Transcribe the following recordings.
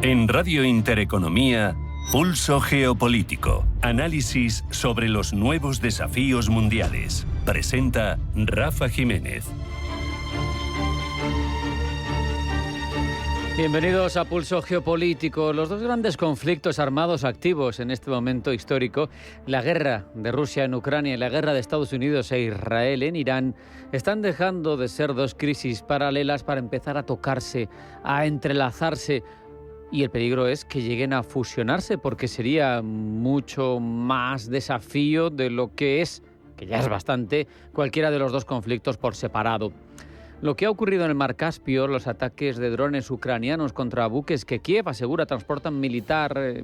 En Radio Intereconomía, Pulso Geopolítico. Análisis sobre los nuevos desafíos mundiales. Presenta Rafa Jiménez. Bienvenidos a Pulso Geopolítico. Los dos grandes conflictos armados activos en este momento histórico, la guerra de Rusia en Ucrania y la guerra de Estados Unidos e Israel en Irán, están dejando de ser dos crisis paralelas para empezar a tocarse, a entrelazarse. Y el peligro es que lleguen a fusionarse, porque sería mucho más desafío de lo que es, que ya es bastante, cualquiera de los dos conflictos por separado. Lo que ha ocurrido en el Mar Caspio, los ataques de drones ucranianos contra buques que Kiev asegura transportan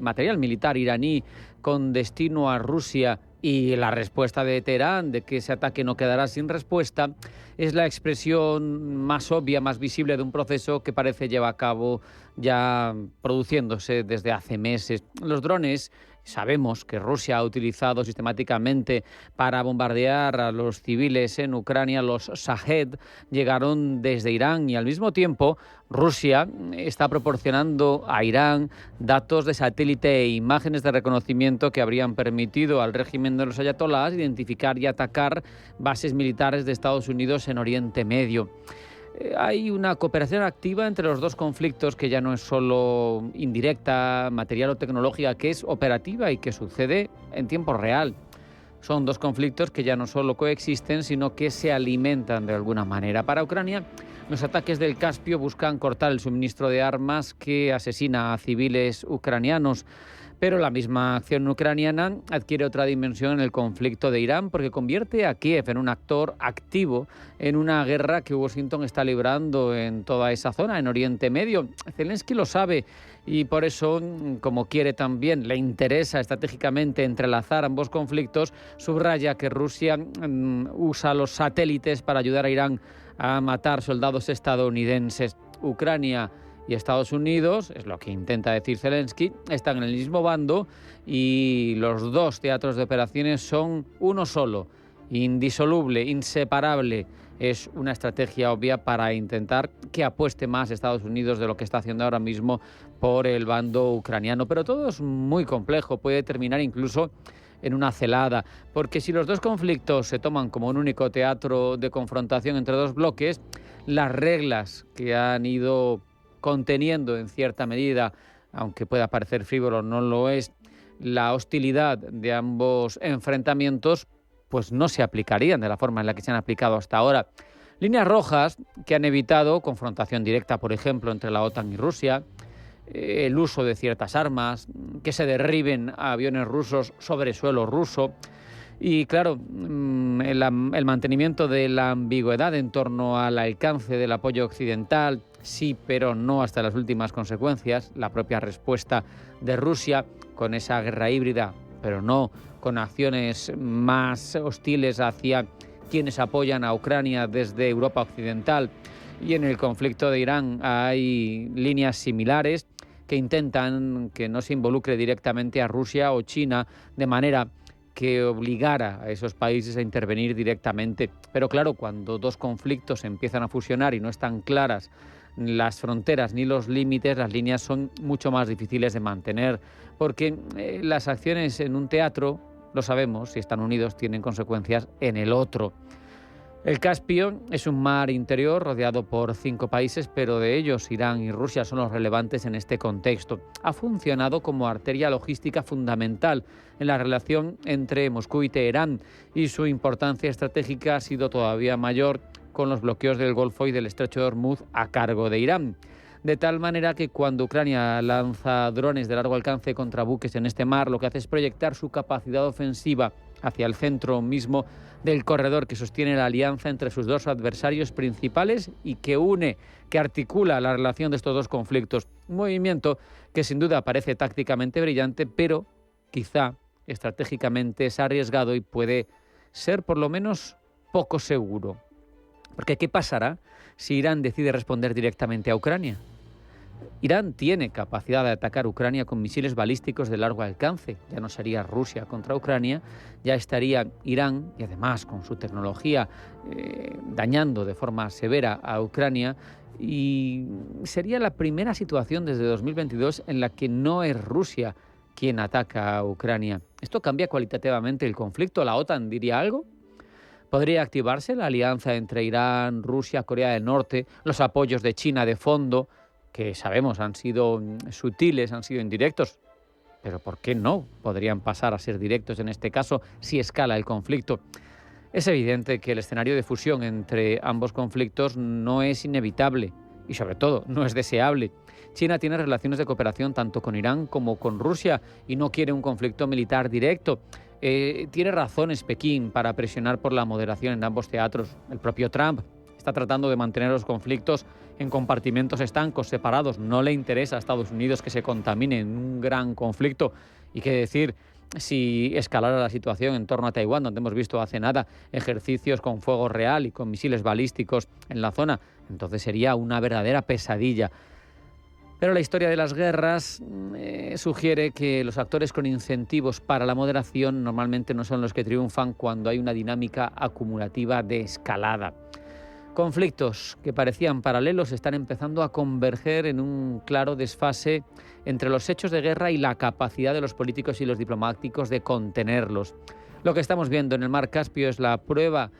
material militar iraní con destino a Rusia, y la respuesta de Teherán de que ese ataque no quedará sin respuesta, es la expresión más obvia, más visible de un proceso que parece llevar a cabo ya produciéndose desde hace meses. Los drones, sabemos que Rusia ha utilizado sistemáticamente para bombardear a los civiles en Ucrania. Los Shahed llegaron desde Irán, y al mismo tiempo Rusia está proporcionando a Irán datos de satélite e imágenes de reconocimiento que habrían permitido al régimen de los ayatolás identificar y atacar bases militares de Estados Unidos en Oriente Medio. Hay una cooperación activa entre los dos conflictos que ya no es solo indirecta, material o tecnológica, que es operativa y que sucede en tiempo real. Son dos conflictos que ya no solo coexisten, sino que se alimentan de alguna manera. Para Ucrania, los ataques del Caspio buscan cortar el suministro de armas que asesina a civiles ucranianos. Pero la misma acción ucraniana adquiere otra dimensión en el conflicto de Irán, porque convierte a Kiev en un actor activo en una guerra que Washington está librando en toda esa zona, en Oriente Medio. Zelensky lo sabe, y por eso, como quiere también, le interesa estratégicamente entrelazar ambos conflictos, subraya que Rusia usa los satélites para ayudar a Irán a matar soldados estadounidenses. Ucrania y Estados Unidos, es lo que intenta decir Zelensky, están en el mismo bando, y los dos teatros de operaciones son uno solo, indisoluble, inseparable. Es una estrategia obvia para intentar que apueste más Estados Unidos de lo que está haciendo ahora mismo por el bando ucraniano. Pero todo es muy complejo, puede terminar incluso en una celada, porque si los dos conflictos se toman como un único teatro de confrontación entre dos bloques, las reglas que han ido conteniendo en cierta medida, aunque pueda parecer frívolo, no lo es, la hostilidad de ambos enfrentamientos, pues no se aplicarían de la forma en la que se han aplicado hasta ahora. Líneas rojas que han evitado confrontación directa, por ejemplo, entre la OTAN y Rusia, el uso de ciertas armas, que se derriben aviones rusos sobre suelo ruso, y claro, el mantenimiento de la ambigüedad en torno al alcance del apoyo occidental, sí, pero no hasta las últimas consecuencias, la propia respuesta de Rusia con esa guerra híbrida, pero no con acciones más hostiles hacia quienes apoyan a Ucrania desde Europa Occidental. Y en el conflicto de Irán hay líneas similares que intentan que no se involucre directamente a Rusia o China, de manera que obligara a esos países a intervenir directamente. Pero claro, cuando dos conflictos empiezan a fusionar y no están claras las fronteras ni los límites, las líneas son mucho más difíciles de mantener, porque las acciones en un teatro, lo sabemos, si están unidos tienen consecuencias en el otro. El Caspio es un mar interior rodeado por 5 países, pero de ellos Irán y Rusia son los relevantes en este contexto. Ha funcionado como arteria logística fundamental en la relación entre Moscú y Teherán, y su importancia estratégica ha sido todavía mayor con los bloqueos del Golfo y del Estrecho de Hormuz a cargo de Irán. De tal manera que cuando Ucrania lanza drones de largo alcance contra buques en este mar, lo que hace es proyectar su capacidad ofensiva hacia el centro mismo del corredor que sostiene la alianza entre sus dos adversarios principales y que une, que articula la relación de estos dos conflictos. Un movimiento que sin duda parece tácticamente brillante, pero quizá estratégicamente es arriesgado y puede ser por lo menos poco seguro. Porque ¿qué pasará si Irán decide responder directamente a Ucrania? Irán tiene capacidad de atacar Ucrania con misiles balísticos de largo alcance. Ya no sería Rusia contra Ucrania, ya estaría Irán, y además con su tecnología dañando de forma severa a Ucrania, Y sería la primera situación desde 2022 en la que no es Rusia quien ataca a Ucrania. ¿Esto cambia cualitativamente el conflicto? ¿La OTAN diría algo? ¿Podría activarse la alianza entre Irán, Rusia, Corea del Norte, los apoyos de China de fondo, que sabemos han sido sutiles, han sido indirectos? Pero ¿por qué no podrían pasar a ser directos en este caso si escala el conflicto? Es evidente que el escenario de fusión entre ambos conflictos no es inevitable y, sobre todo, no es deseable. China tiene relaciones de cooperación tanto con Irán como con Rusia y no quiere un conflicto militar directo. Tiene razones Pekín para presionar por la moderación en ambos teatros. El propio Trump está tratando de mantener los conflictos en compartimentos estancos, separados. No le interesa a Estados Unidos que se contamine en un gran conflicto. Y qué decir si escalara la situación en torno a Taiwán, donde hemos visto hace nada ejercicios con fuego real y con misiles balísticos en la zona. Entonces sería una verdadera pesadilla. Pero la historia de las guerras sugiere que los actores con incentivos para la moderación normalmente no son los que triunfan cuando hay una dinámica acumulativa de escalada. Conflictos que parecían paralelos están empezando a converger en un claro desfase entre los hechos de guerra y la capacidad de los políticos y los diplomáticos de contenerlos. Lo que estamos viendo en el Mar Caspio es la prueba a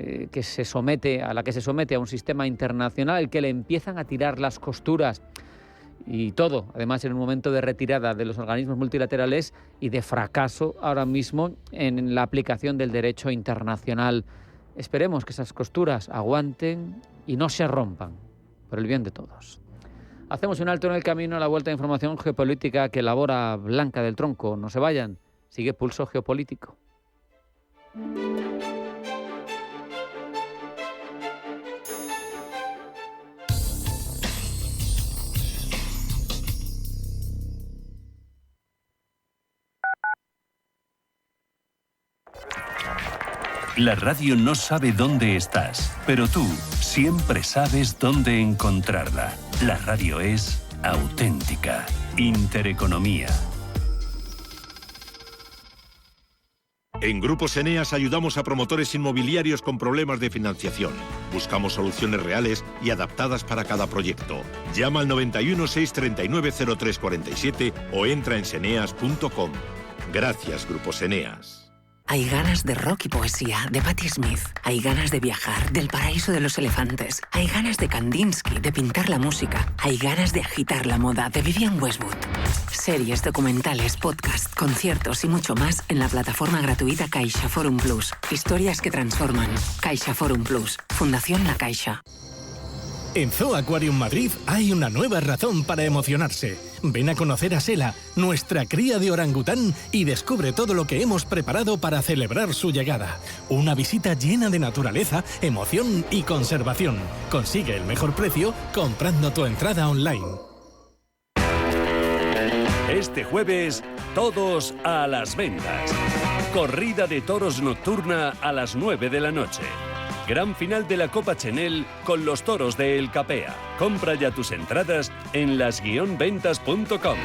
la que se somete a un sistema internacional al que le empiezan a tirar las costuras. Y todo, además, en un momento de retirada de los organismos multilaterales y de fracaso ahora mismo en la aplicación del derecho internacional. Esperemos que esas costuras aguanten y no se rompan, por el bien de todos. Hacemos un alto en el camino a la vuelta de información geopolítica que elabora Blanca del Tronco. No se vayan, sigue Pulso Geopolítico. La radio no sabe dónde estás, pero tú siempre sabes dónde encontrarla. La radio es auténtica. Intereconomía. En Grupos Eneas ayudamos a promotores inmobiliarios con problemas de financiación. Buscamos soluciones reales y adaptadas para cada proyecto. Llama al 91 639 0347 o entra en seneas.com. Gracias, Grupos Eneas. Hay ganas de rock y poesía, de Patti Smith. Hay ganas de viajar, del paraíso de los elefantes. Hay ganas de Kandinsky, de pintar la música. Hay ganas de agitar la moda, de Vivienne Westwood. Series, documentales, podcast, conciertos y mucho más en la plataforma gratuita Caixa Forum Plus. Historias que transforman. Caixa Forum Plus. Fundación La Caixa. En Zoo Aquarium Madrid hay una nueva razón para emocionarse. Ven a conocer a Sela, nuestra cría de orangután, y descubre todo lo que hemos preparado para celebrar su llegada. Una visita llena de naturaleza, emoción y conservación. Consigue el mejor precio comprando tu entrada online. Este jueves, todos a las ventas. Corrida de toros nocturna a las 9 de la noche. Gran final de la Copa Chenel con los toros de El Capea. Compra ya tus entradas en las-ventas.com.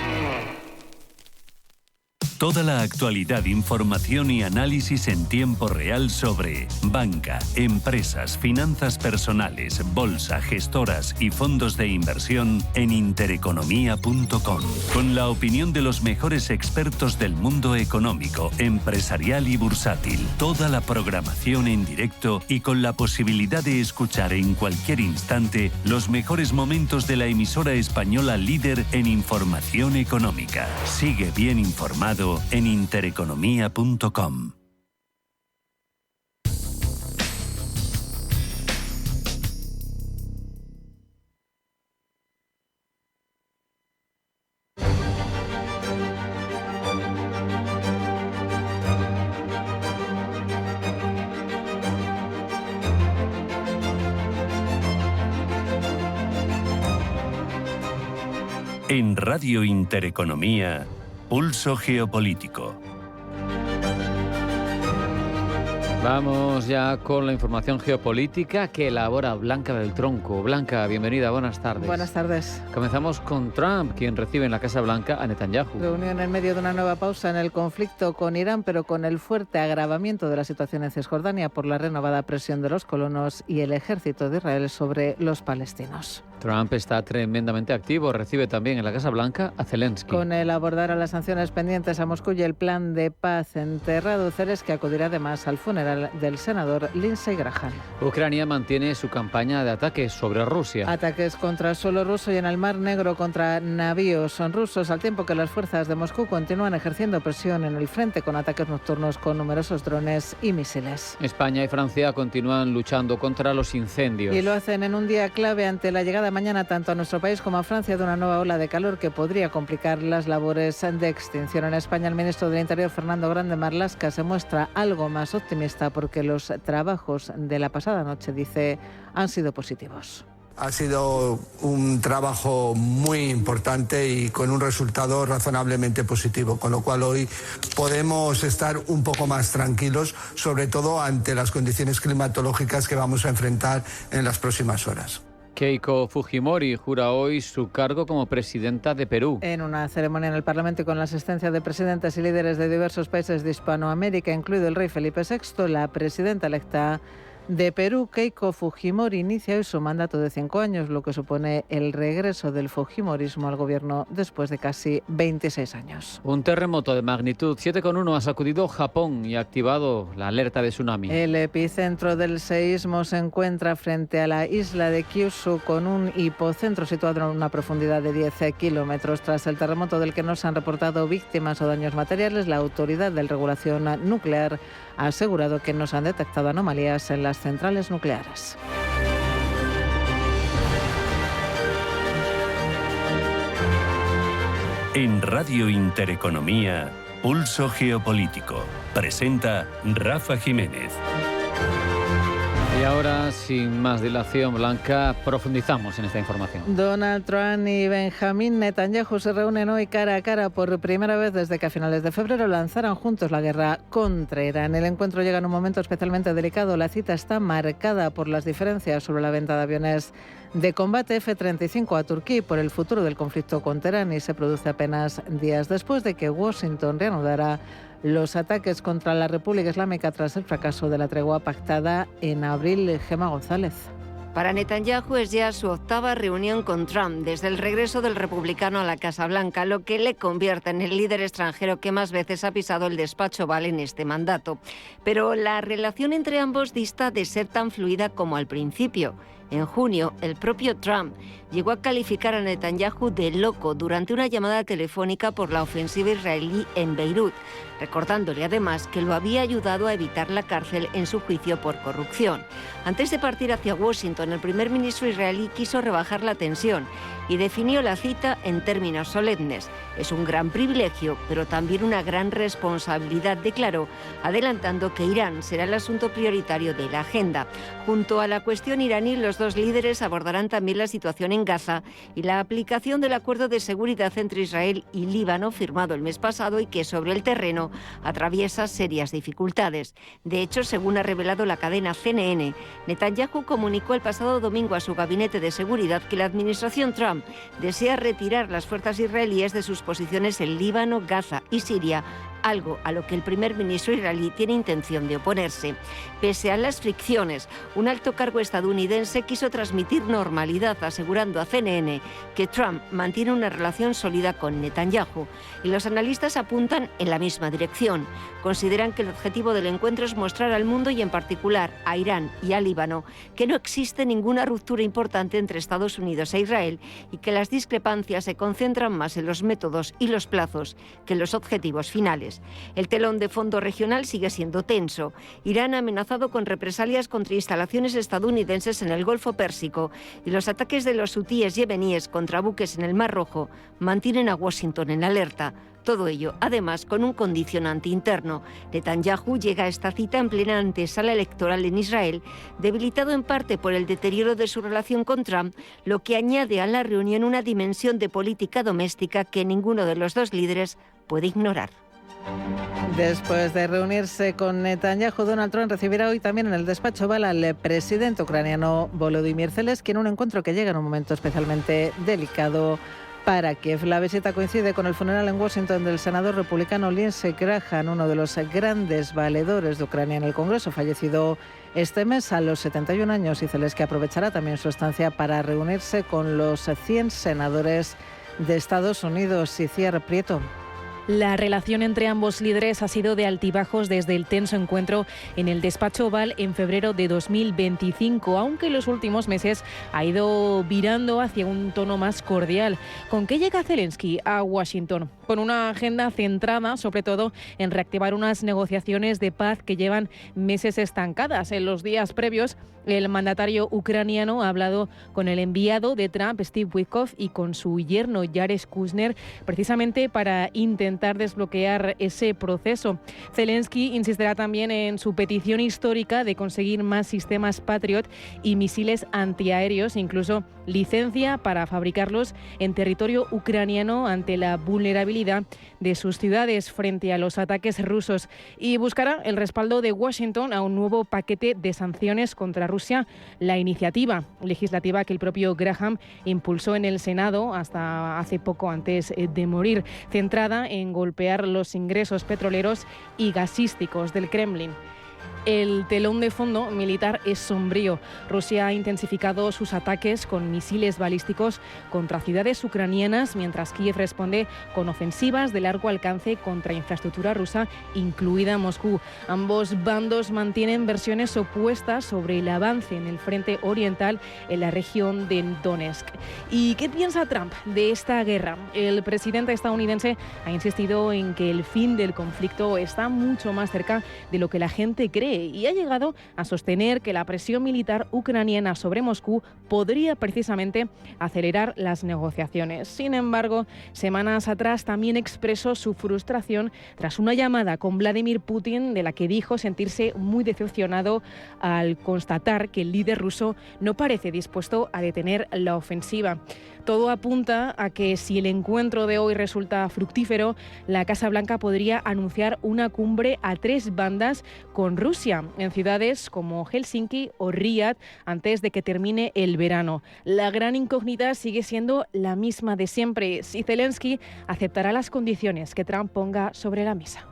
Toda la actualidad, información y análisis en tiempo real sobre banca, empresas, finanzas personales, bolsa, gestoras y fondos de inversión en intereconomía.com. Con la opinión de los mejores expertos del mundo económico, empresarial y bursátil. Toda la programación en directo y con la posibilidad de escuchar en cualquier instante los mejores momentos de la emisora española líder en información económica. Sigue bien informado en intereconomía.com. En Radio Intereconomía, Pulso Geopolítico. Vamos ya con la información geopolítica que elabora Blanca del Tronco. Blanca, bienvenida, buenas tardes. Buenas tardes. Comenzamos con Trump, quien recibe en la Casa Blanca a Netanyahu. Reunión en medio de una nueva pausa en el conflicto con Irán, pero con el fuerte agravamiento de la situación en Cisjordania por la renovada presión de los colonos y el ejército de Israel sobre los palestinos. Trump está tremendamente activo. Recibe también en la Casa Blanca a Zelensky. Con el abordar a las sanciones pendientes a Moscú y el plan de paz enterrado, Zelensky acudirá además al funeral del senador Lindsey Graham. Ucrania mantiene su campaña de ataques sobre Rusia. Ataques contra suelo ruso y en el Mar Negro contra navíos rusos, al tiempo que las fuerzas de Moscú continúan ejerciendo presión en el frente con ataques nocturnos con numerosos drones y misiles. España y Francia continúan luchando contra los incendios. Y lo hacen en un día clave ante la llegada mañana tanto a nuestro país como a Francia de una nueva ola de calor que podría complicar las labores de extinción. En España, el ministro del Interior, Fernando Grande Marlaska, se muestra algo más optimista porque los trabajos de la pasada noche, dice, han sido positivos. Ha sido un trabajo muy importante y con un resultado razonablemente positivo, con lo cual hoy podemos estar un poco más tranquilos, sobre todo ante las condiciones climatológicas que vamos a enfrentar en las próximas horas. Keiko Fujimori jura hoy su cargo como presidenta de Perú. En una ceremonia en el Parlamento y con la asistencia de presidentes y líderes de diversos países de Hispanoamérica, incluido el rey Felipe VI, la presidenta electa de Perú, Keiko Fujimori, inicia hoy su mandato de 5 años, lo que supone el regreso del fujimorismo al gobierno después de casi 26 años. Un terremoto de magnitud 7,1 ha sacudido Japón y ha activado la alerta de tsunami. El epicentro del seísmo se encuentra frente a la isla de Kyushu, con un hipocentro situado en una profundidad de 10 kilómetros. Tras el terremoto, del que no se han reportado víctimas o daños materiales, la Autoridad de Regulación Nuclear ha asegurado que no se han detectado anomalías en las centrales nucleares. En Radio Intereconomía, Pulso Geopolítico. Presenta Rafa Jiménez. Y ahora, sin más dilación, Blanca, profundizamos en esta información. Donald Trump y Benjamín Netanyahu se reúnen hoy cara a cara por primera vez desde que a finales de febrero lanzaran juntos la guerra contra Irán. El encuentro llega en un momento especialmente delicado. La cita está marcada por las diferencias sobre la venta de aviones de combate F-35 a Turquía y por el futuro del conflicto con Teherán, y se produce apenas días después de que Washington reanudara los ataques contra la República Islámica tras el fracaso de la tregua pactada en abril. Gemma González. Para Netanyahu es ya su 8ª reunión con Trump desde el regreso del republicano a la Casa Blanca, lo que le convierte en el líder extranjero que más veces ha pisado el despacho Oval en este mandato. Pero la relación entre ambos dista de ser tan fluida como al principio. En junio, el propio Trump llegó a calificar a Netanyahu de loco durante una llamada telefónica por la ofensiva israelí en Beirut, recordándole además que lo había ayudado a evitar la cárcel en su juicio por corrupción. Antes de partir hacia Washington, el primer ministro israelí quiso rebajar la tensión y definió la cita en términos solemnes. Es un gran privilegio, pero también una gran responsabilidad, declaró, adelantando que Irán será el asunto prioritario de la agenda. Junto a la cuestión iraní, los dos líderes abordarán también la situación en Gaza y la aplicación del acuerdo de seguridad entre Israel y Líbano, firmado el mes pasado y que sobre el terreno atraviesa serias dificultades. De hecho, según ha revelado la cadena CNN, Netanyahu comunicó el pasado domingo a su gabinete de seguridad que la administración Trump desea retirar las fuerzas israelíes de sus posiciones en Líbano, Gaza y Siria, algo a lo que el primer ministro israelí tiene intención de oponerse. Pese a las fricciones, un alto cargo estadounidense quiso transmitir normalidad, asegurando a CNN que Trump mantiene una relación sólida con Netanyahu. Y los analistas apuntan en la misma dirección. Consideran que el objetivo del encuentro es mostrar al mundo y en particular a Irán y a Líbano que no existe ninguna ruptura importante entre Estados Unidos e Israel y que las discrepancias se concentran más en los métodos y los plazos que en los objetivos finales. El telón de fondo regional sigue siendo tenso. Irán ha amenazado con represalias contra instalaciones estadounidenses en el Golfo Pérsico y los ataques de los hutíes yemeníes contra buques en el Mar Rojo mantienen a Washington en alerta. Todo ello, además, con un condicionante interno. Netanyahu llega a esta cita en plena antesala electoral en Israel, debilitado en parte por el deterioro de su relación con Trump, lo que añade a la reunión una dimensión de política doméstica que ninguno de los dos líderes puede ignorar. Después de reunirse con Netanyahu, Donald Trump recibirá hoy también en el despacho Oval al presidente ucraniano Volodymyr Zelensky, en un encuentro que llega en un momento especialmente delicado para Kiev. La visita coincide con el funeral en Washington del senador republicano Lindsey Graham, uno de los grandes valedores de Ucrania en el Congreso, fallecido este mes a los 71 años, y Zelensky aprovechará también su estancia para reunirse con los 100 senadores de Estados Unidos. Iciar Prieto. La relación entre ambos líderes ha sido de altibajos desde el tenso encuentro en el despacho Oval en febrero de 2025, aunque en los últimos meses ha ido virando hacia un tono más cordial. ¿Con qué llega Zelensky a Washington? Con una agenda centrada sobre todo en reactivar unas negociaciones de paz que llevan meses estancadas. En los días previos, el mandatario ucraniano ha hablado con el enviado de Trump, Steve Witkoff, y con su yerno, Jared Kushner, precisamente para intentar desbloquear ese proceso. Zelensky insistirá también en su petición histórica de conseguir más sistemas Patriot y misiles antiaéreos, incluso licencia para fabricarlos en territorio ucraniano ante la vulnerabilidad de sus ciudades frente a los ataques rusos, y buscará el respaldo de Washington a un nuevo paquete de sanciones contra Rusia, la iniciativa legislativa que el propio Graham impulsó en el Senado hasta hace poco antes de morir, centrada en golpear los ingresos petroleros y gasísticos del Kremlin. El telón de fondo militar es sombrío. Rusia ha intensificado sus ataques con misiles balísticos contra ciudades ucranianas, mientras Kiev responde con ofensivas de largo alcance contra infraestructura rusa, incluida Moscú. Ambos bandos mantienen versiones opuestas sobre el avance en el frente oriental en la región de Donetsk. ¿Y qué piensa Trump de esta guerra? El presidente estadounidense ha insistido en que el fin del conflicto está mucho más cerca de lo que la gente cree, y ha llegado a sostener que la presión militar ucraniana sobre Moscú podría precisamente acelerar las negociaciones. Sin embargo, semanas atrás también expresó su frustración tras una llamada con Vladimir Putin, de la que dijo sentirse muy decepcionado al constatar que el líder ruso no parece dispuesto a detener la ofensiva. Todo apunta a que si el encuentro de hoy resulta fructífero, la Casa Blanca podría anunciar una cumbre a 3 bandas con Rusia en ciudades como Helsinki o Riad antes de que termine el verano. La gran incógnita sigue siendo la misma de siempre: si Zelensky aceptará las condiciones que Trump ponga sobre la mesa.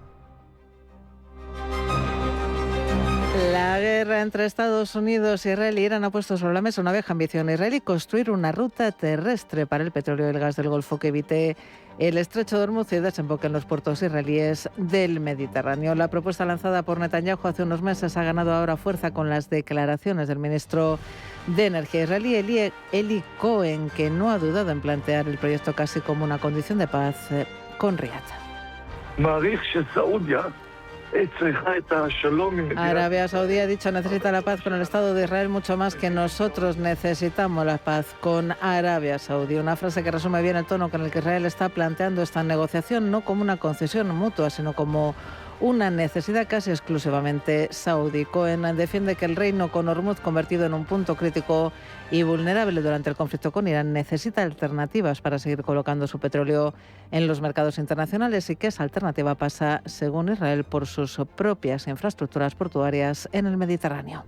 La guerra entre Estados Unidos, Israel e Irán ha puesto sobre la mesa una vieja ambición israelí: construir una ruta terrestre para el petróleo y el gas del Golfo que evite el estrecho de Hormuz y desemboque en los puertos israelíes del Mediterráneo. La propuesta lanzada por Netanyahu hace unos meses ha ganado ahora fuerza con las declaraciones del ministro de Energía israelí, Eli Cohen, que no ha dudado en plantear el proyecto casi como una condición de paz con Riad. Arabia Saudí ha dicho necesita la paz con el Estado de Israel mucho más que nosotros necesitamos la paz con Arabia Saudí. Una frase que resume bien el tono con el que Israel está planteando esta negociación, no como una concesión mutua, sino como una necesidad casi exclusivamente saudí. Cohen defiende que el reino con Hormuz, convertido en un punto crítico y vulnerable durante el conflicto con Irán, necesita alternativas para seguir colocando su petróleo en los mercados internacionales, y que esa alternativa pasa, según Israel, por sus propias infraestructuras portuarias en el Mediterráneo.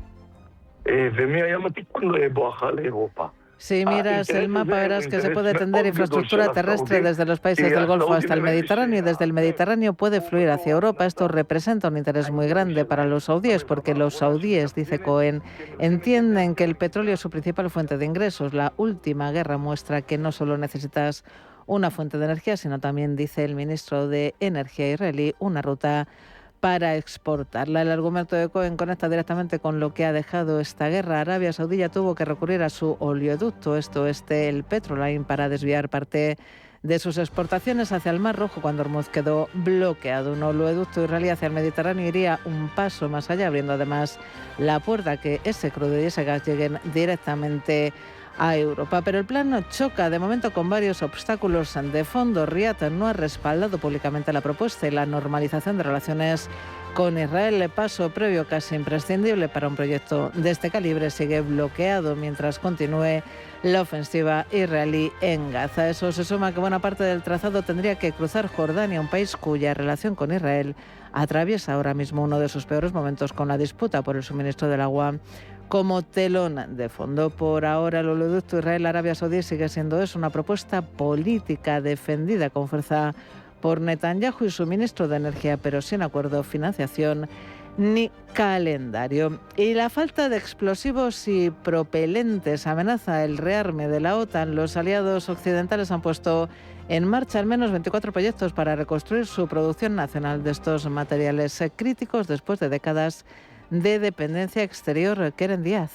Si miras el mapa verás que se puede tender infraestructura terrestre desde los países del Golfo hasta el Mediterráneo, y desde el Mediterráneo puede fluir hacia Europa. Esto representa un interés muy grande para los saudíes, porque los saudíes, dice Cohen, entienden que el petróleo es su principal fuente de ingresos. La última guerra muestra que no solo necesitas una fuente de energía, sino también, dice el ministro de Energía israelí, una ruta para exportarla. El argumento de Cohen conecta directamente con lo que ha dejado esta guerra. Arabia Saudí ya tuvo que recurrir a su oleoducto, esto es el Petroline, para desviar parte de sus exportaciones hacia el Mar Rojo cuando Hormuz quedó bloqueado. Un oleoducto israelí hacia el Mediterráneo iría un paso más allá, abriendo además la puerta a que ese crudo y ese gas lleguen directamente a Europa. Pero el plan choca de momento con varios obstáculos de fondo. Riad no ha respaldado públicamente la propuesta, y la normalización de relaciones con Israel, el paso previo casi imprescindible para un proyecto de este calibre, sigue bloqueado mientras continúe la ofensiva israelí en Gaza. Eso se suma a que buena parte del trazado tendría que cruzar Jordania, un país cuya relación con Israel atraviesa ahora mismo uno de sus peores momentos, con la disputa por el suministro del agua como telón de fondo. Por ahora, el oleoducto Israel-Arabia Saudí sigue siendo una propuesta política defendida con fuerza por Netanyahu y su ministro de Energía, pero sin acuerdo, financiación ni calendario. Y la falta de explosivos y propelentes amenaza el rearme de la OTAN. Los aliados occidentales han puesto en marcha al menos 24 proyectos para reconstruir su producción nacional de estos materiales críticos después de décadas de dependencia exterior. Keren Díaz.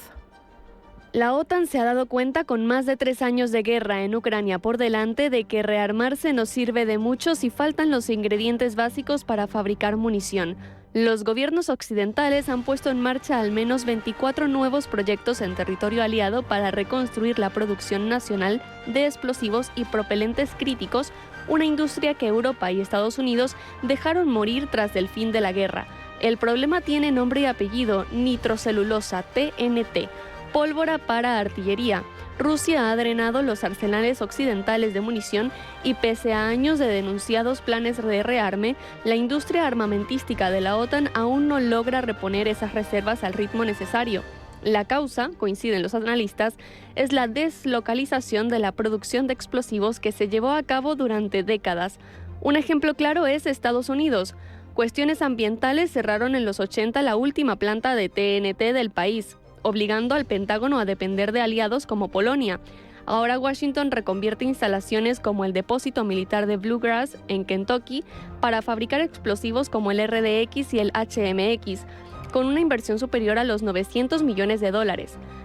La OTAN se ha dado cuenta, con más de 3 años de guerra en Ucrania por delante, de que rearmarse no sirve de mucho si faltan los ingredientes básicos para fabricar munición. Los gobiernos occidentales han puesto en marcha al menos 24 nuevos proyectos en territorio aliado para reconstruir la producción nacional de explosivos y propelentes críticos, una industria que Europa y Estados Unidos dejaron morir tras el fin de la guerra. El problema tiene nombre y apellido: nitrocelulosa, TNT, pólvora para artillería. Rusia ha drenado los arsenales occidentales de munición y, pese a años de denunciados planes de rearme, la industria armamentística de la OTAN aún no logra reponer esas reservas al ritmo necesario. La causa, coinciden los analistas, es la deslocalización de la producción de explosivos que se llevó a cabo durante décadas. Un ejemplo claro es Estados Unidos. Cuestiones ambientales cerraron en los 80 la última planta de TNT del país, obligando al Pentágono a depender de aliados como Polonia. Ahora Washington reconvierte instalaciones como el depósito militar de Bluegrass en Kentucky para fabricar explosivos como el RDX y el HMX, con una inversión superior a los $900 millones.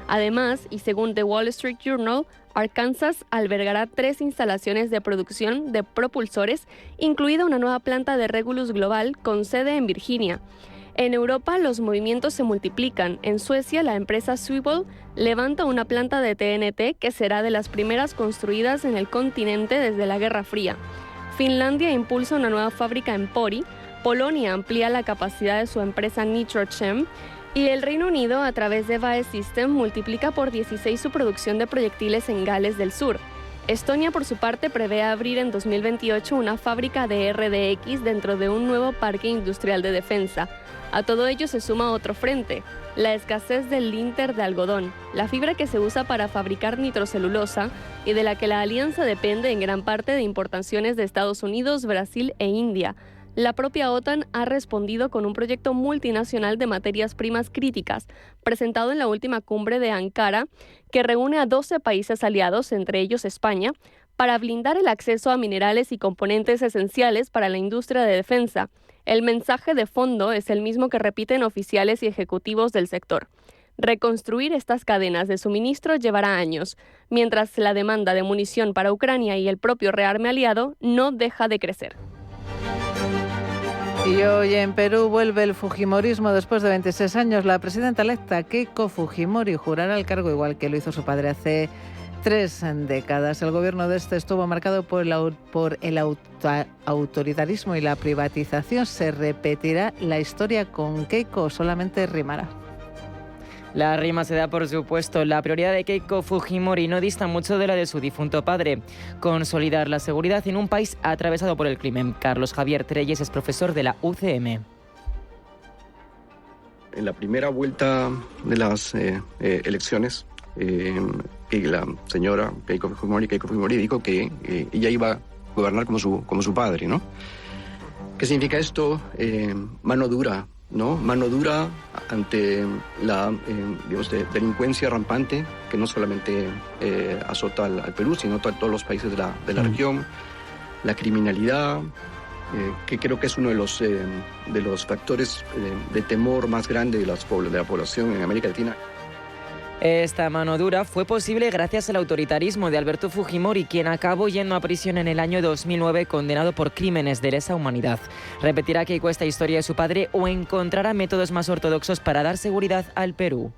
Además, y según The Wall Street Journal, Arkansas albergará 3 instalaciones de producción de propulsores, incluida una nueva planta de Regulus Global con sede en Virginia. En Europa los movimientos se multiplican. En Suecia, la empresa Swivel levanta una planta de TNT que será de las primeras construidas en el continente desde la Guerra Fría. Finlandia impulsa una nueva fábrica en Pori, Polonia amplía la capacidad de su empresa Nitrochem y el Reino Unido, a través de Vae System, multiplica por 16 su producción de proyectiles en Gales del Sur. Estonia, por su parte, prevé abrir en 2028 una fábrica de RDX dentro de un nuevo parque industrial de defensa. A todo ello se suma otro frente: la escasez del linter de algodón, la fibra que se usa para fabricar nitrocelulosa y de la que la alianza depende en gran parte de importaciones de Estados Unidos, Brasil e India. La propia OTAN ha respondido con un proyecto multinacional de materias primas críticas, presentado en la última cumbre de Ankara, que reúne a 12 países aliados, entre ellos España, para blindar el acceso a minerales y componentes esenciales para la industria de defensa. El mensaje de fondo es el mismo que repiten oficiales y ejecutivos del sector. Reconstruir estas cadenas de suministro llevará años, mientras la demanda de munición para Ucrania y el propio rearme aliado no deja de crecer. Y hoy en Perú vuelve el fujimorismo después de 26 años. La presidenta electa Keiko Fujimori jurará el cargo igual que lo hizo su padre hace 3 décadas. El gobierno de este estuvo marcado por el autoritarismo y la privatización. ¿Se repetirá la historia con Keiko o solamente rimará? La rima se da, por supuesto. La prioridad de Keiko Fujimori no dista mucho de la de su difunto padre: consolidar la seguridad en un país atravesado por el crimen. Carlos Javier Trelles es profesor de la UCM. En la primera vuelta de las elecciones, la señora Keiko Fujimori dijo que ella iba a gobernar como su padre, ¿no? ¿Qué significa esto? Mano dura, ¿no? Mano dura ante la delincuencia rampante que no solamente azota al Perú, sino a todos los países de la región, la criminalidad, que creo que es uno de los factores de temor más grande de la población en América Latina. Esta mano dura fue posible gracias al autoritarismo de Alberto Fujimori, quien acabó yendo a prisión en el año 2009 condenado por crímenes de lesa humanidad. ¿Repetirá Keiko esta historia de su padre o encontrará métodos más ortodoxos para dar seguridad al Perú?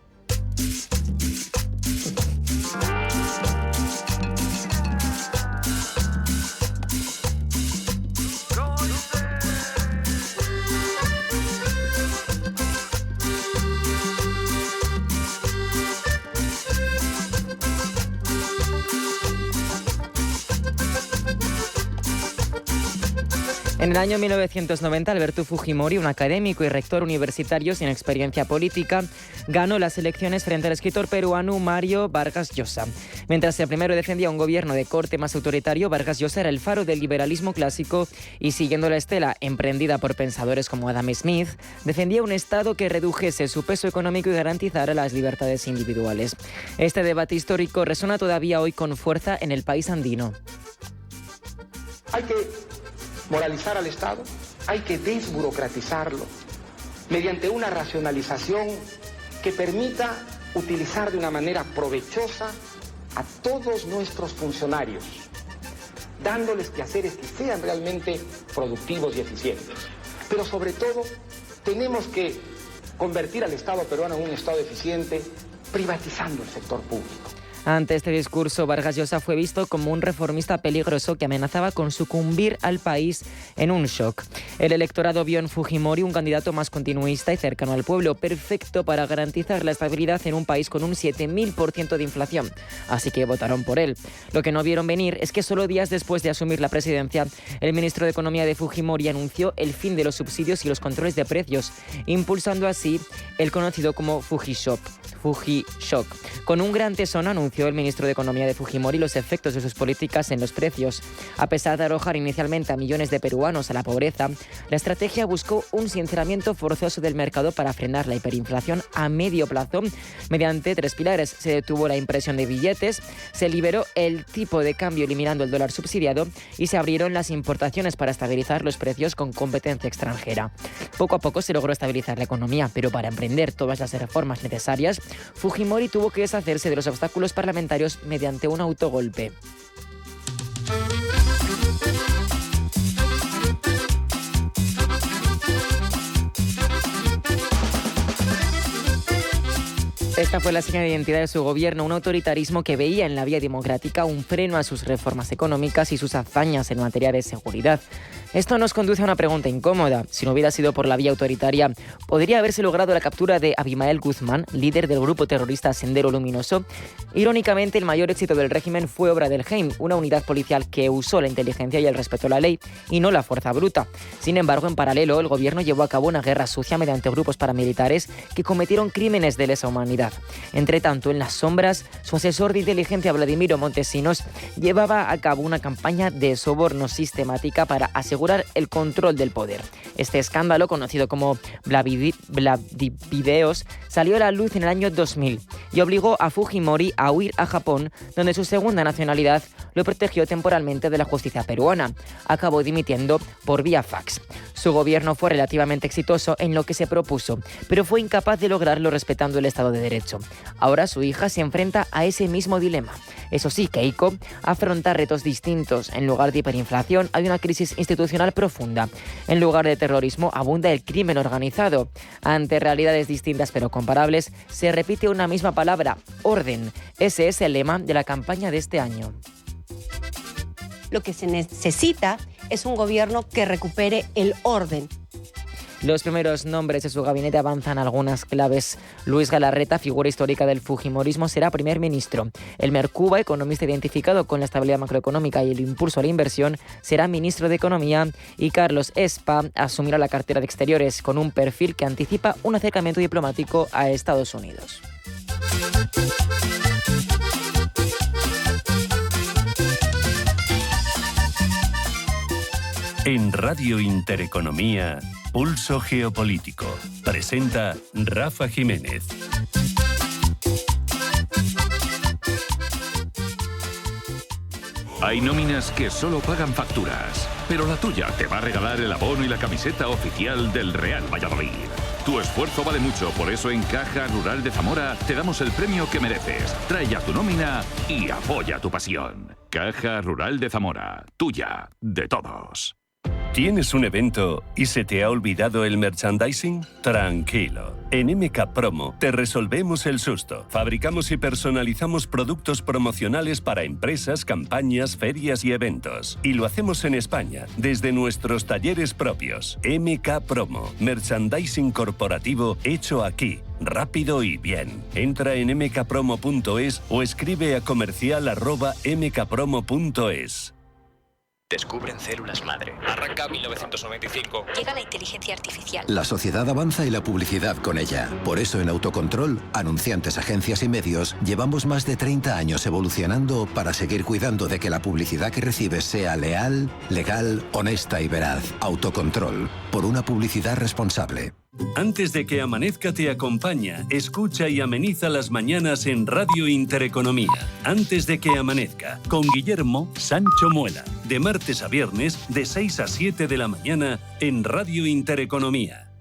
En el año 1990, Alberto Fujimori, un académico y rector universitario sin experiencia política, ganó las elecciones frente al escritor peruano Mario Vargas Llosa. Mientras el primero defendía un gobierno de corte más autoritario, Vargas Llosa era el faro del liberalismo clásico y, siguiendo la estela emprendida por pensadores como Adam Smith, defendía un Estado que redujese su peso económico y garantizara las libertades individuales. Este debate histórico resuena todavía hoy con fuerza en el país andino. Hay que moralizar al Estado, hay que desburocratizarlo mediante una racionalización que permita utilizar de una manera provechosa a todos nuestros funcionarios, dándoles quehaceres que sean realmente productivos y eficientes. Pero sobre todo, tenemos que convertir al Estado peruano en un Estado eficiente, privatizando el sector público. Ante este discurso, Vargas Llosa fue visto como un reformista peligroso que amenazaba con sucumbir al país en un shock. El electorado vio en Fujimori un candidato más continuista y cercano al pueblo, perfecto para garantizar la estabilidad en un país con un 7.000% de inflación. Así que votaron por él. Lo que no vieron venir es que solo días después de asumir la presidencia, el ministro de Economía de Fujimori anunció el fin de los subsidios y los controles de precios, impulsando así el conocido como Fujishock. Con un gran tesón anunció el ministro de Economía de Fujimori los efectos de sus políticas en los precios. A pesar de arrojar inicialmente a millones de peruanos a la pobreza, la estrategia buscó un sinceramiento forzoso del mercado para frenar la hiperinflación a medio plazo mediante 3 pilares. Se detuvo la impresión de billetes, se liberó el tipo de cambio eliminando el dólar subsidiado y se abrieron las importaciones para estabilizar los precios con competencia extranjera. Poco a poco se logró estabilizar la economía, pero para emprender todas las reformas necesarias, Fujimori tuvo que deshacerse de los obstáculos parlamentarios mediante un autogolpe. Esta fue la señal de identidad de su gobierno, un autoritarismo que veía en la vía democrática un freno a sus reformas económicas y sus hazañas en materia de seguridad. Esto nos conduce a una pregunta incómoda. Si no hubiera sido por la vía autoritaria, ¿podría haberse logrado la captura de Abimael Guzmán, líder del grupo terrorista Sendero Luminoso? Irónicamente, el mayor éxito del régimen fue obra del GEIM, una unidad policial que usó la inteligencia y el respeto a la ley, y no la fuerza bruta. Sin embargo, en paralelo, el gobierno llevó a cabo una guerra sucia mediante grupos paramilitares que cometieron crímenes de lesa humanidad. Entre tanto, en las sombras, su asesor de inteligencia, Vladimiro Montesinos, llevaba a cabo una campaña de soborno sistemática para asegurar el control del poder. Este escándalo, conocido como Vladivideos, salió a la luz en el año 2000 y obligó a Fujimori a huir a Japón, donde su segunda nacionalidad lo protegió temporalmente de la justicia peruana. Acabó dimitiendo por vía fax. Su gobierno fue relativamente exitoso en lo que se propuso, pero fue incapaz de lograrlo respetando el Estado de Derecho. Ahora su hija se enfrenta a ese mismo dilema. Eso sí, Keiko afronta retos distintos. En lugar de hiperinflación, hay una crisis institucional profunda. En lugar de terrorismo, abunda el crimen organizado. Ante realidades distintas pero comparables, se repite una misma palabra: orden. Ese es el lema de la campaña de este año. Lo que se necesita es un gobierno que recupere el orden. Los primeros nombres de su gabinete avanzan algunas claves. Luis Galarreta, figura histórica del fujimorismo, será primer ministro. Elmer Cuba, economista identificado con la estabilidad macroeconómica y el impulso a la inversión, será ministro de Economía. Y Carlos Espa asumirá la cartera de Exteriores con un perfil que anticipa un acercamiento diplomático a Estados Unidos. En Radio Intereconomía, Pulso Geopolítico. Presenta Rafa Jiménez. Hay nóminas que solo pagan facturas, pero la tuya te va a regalar el abono y la camiseta oficial del Real Valladolid. Tu esfuerzo vale mucho, por eso en Caja Rural de Zamora te damos el premio que mereces. Trae ya tu nómina y apoya tu pasión. Caja Rural de Zamora, tuya, de todos. ¿Tienes un evento y se te ha olvidado el merchandising? Tranquilo. En MK Promo te resolvemos el susto. Fabricamos y personalizamos productos promocionales para empresas, campañas, ferias y eventos. Y lo hacemos en España, desde nuestros talleres propios. MK Promo. Merchandising corporativo hecho aquí. Rápido y bien. Entra en mkpromo.es o escribe a comercial@mkpromo.es. Descubren células madre. Arranca 1995. Llega la inteligencia artificial. La sociedad avanza y la publicidad con ella. Por eso en Autocontrol, anunciantes, agencias y medios, llevamos más de 30 años evolucionando para seguir cuidando de que la publicidad que recibes sea leal, legal, honesta y veraz. Autocontrol, por una publicidad responsable. Antes de que amanezca te acompaña, escucha y ameniza las mañanas en Radio Intereconomía. Antes de que amanezca, con Guillermo Sancho Muela. De martes a viernes, de 6 a 7 de la mañana, en Radio Intereconomía.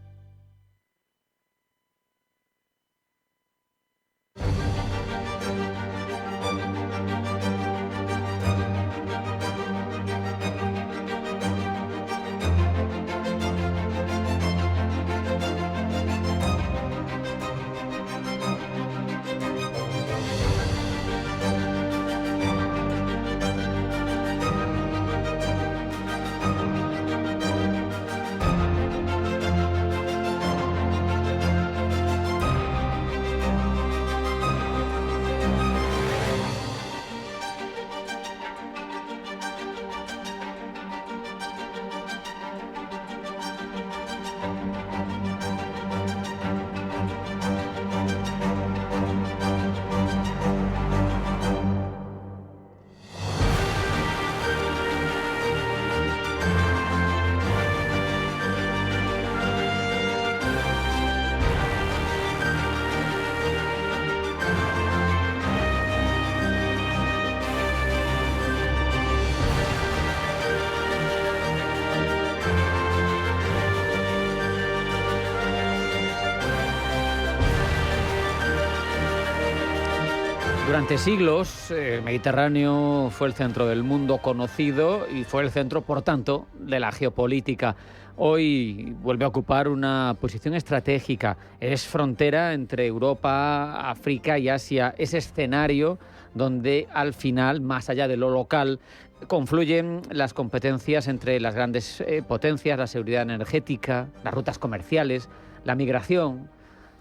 Durante siglos, el Mediterráneo fue el centro del mundo conocido y fue el centro, por tanto, de la geopolítica. Hoy vuelve a ocupar una posición estratégica. Es frontera entre Europa, África y Asia. Es escenario donde, al final, más allá de lo local, confluyen las competencias entre las grandes potencias, la seguridad energética, las rutas comerciales, la migración,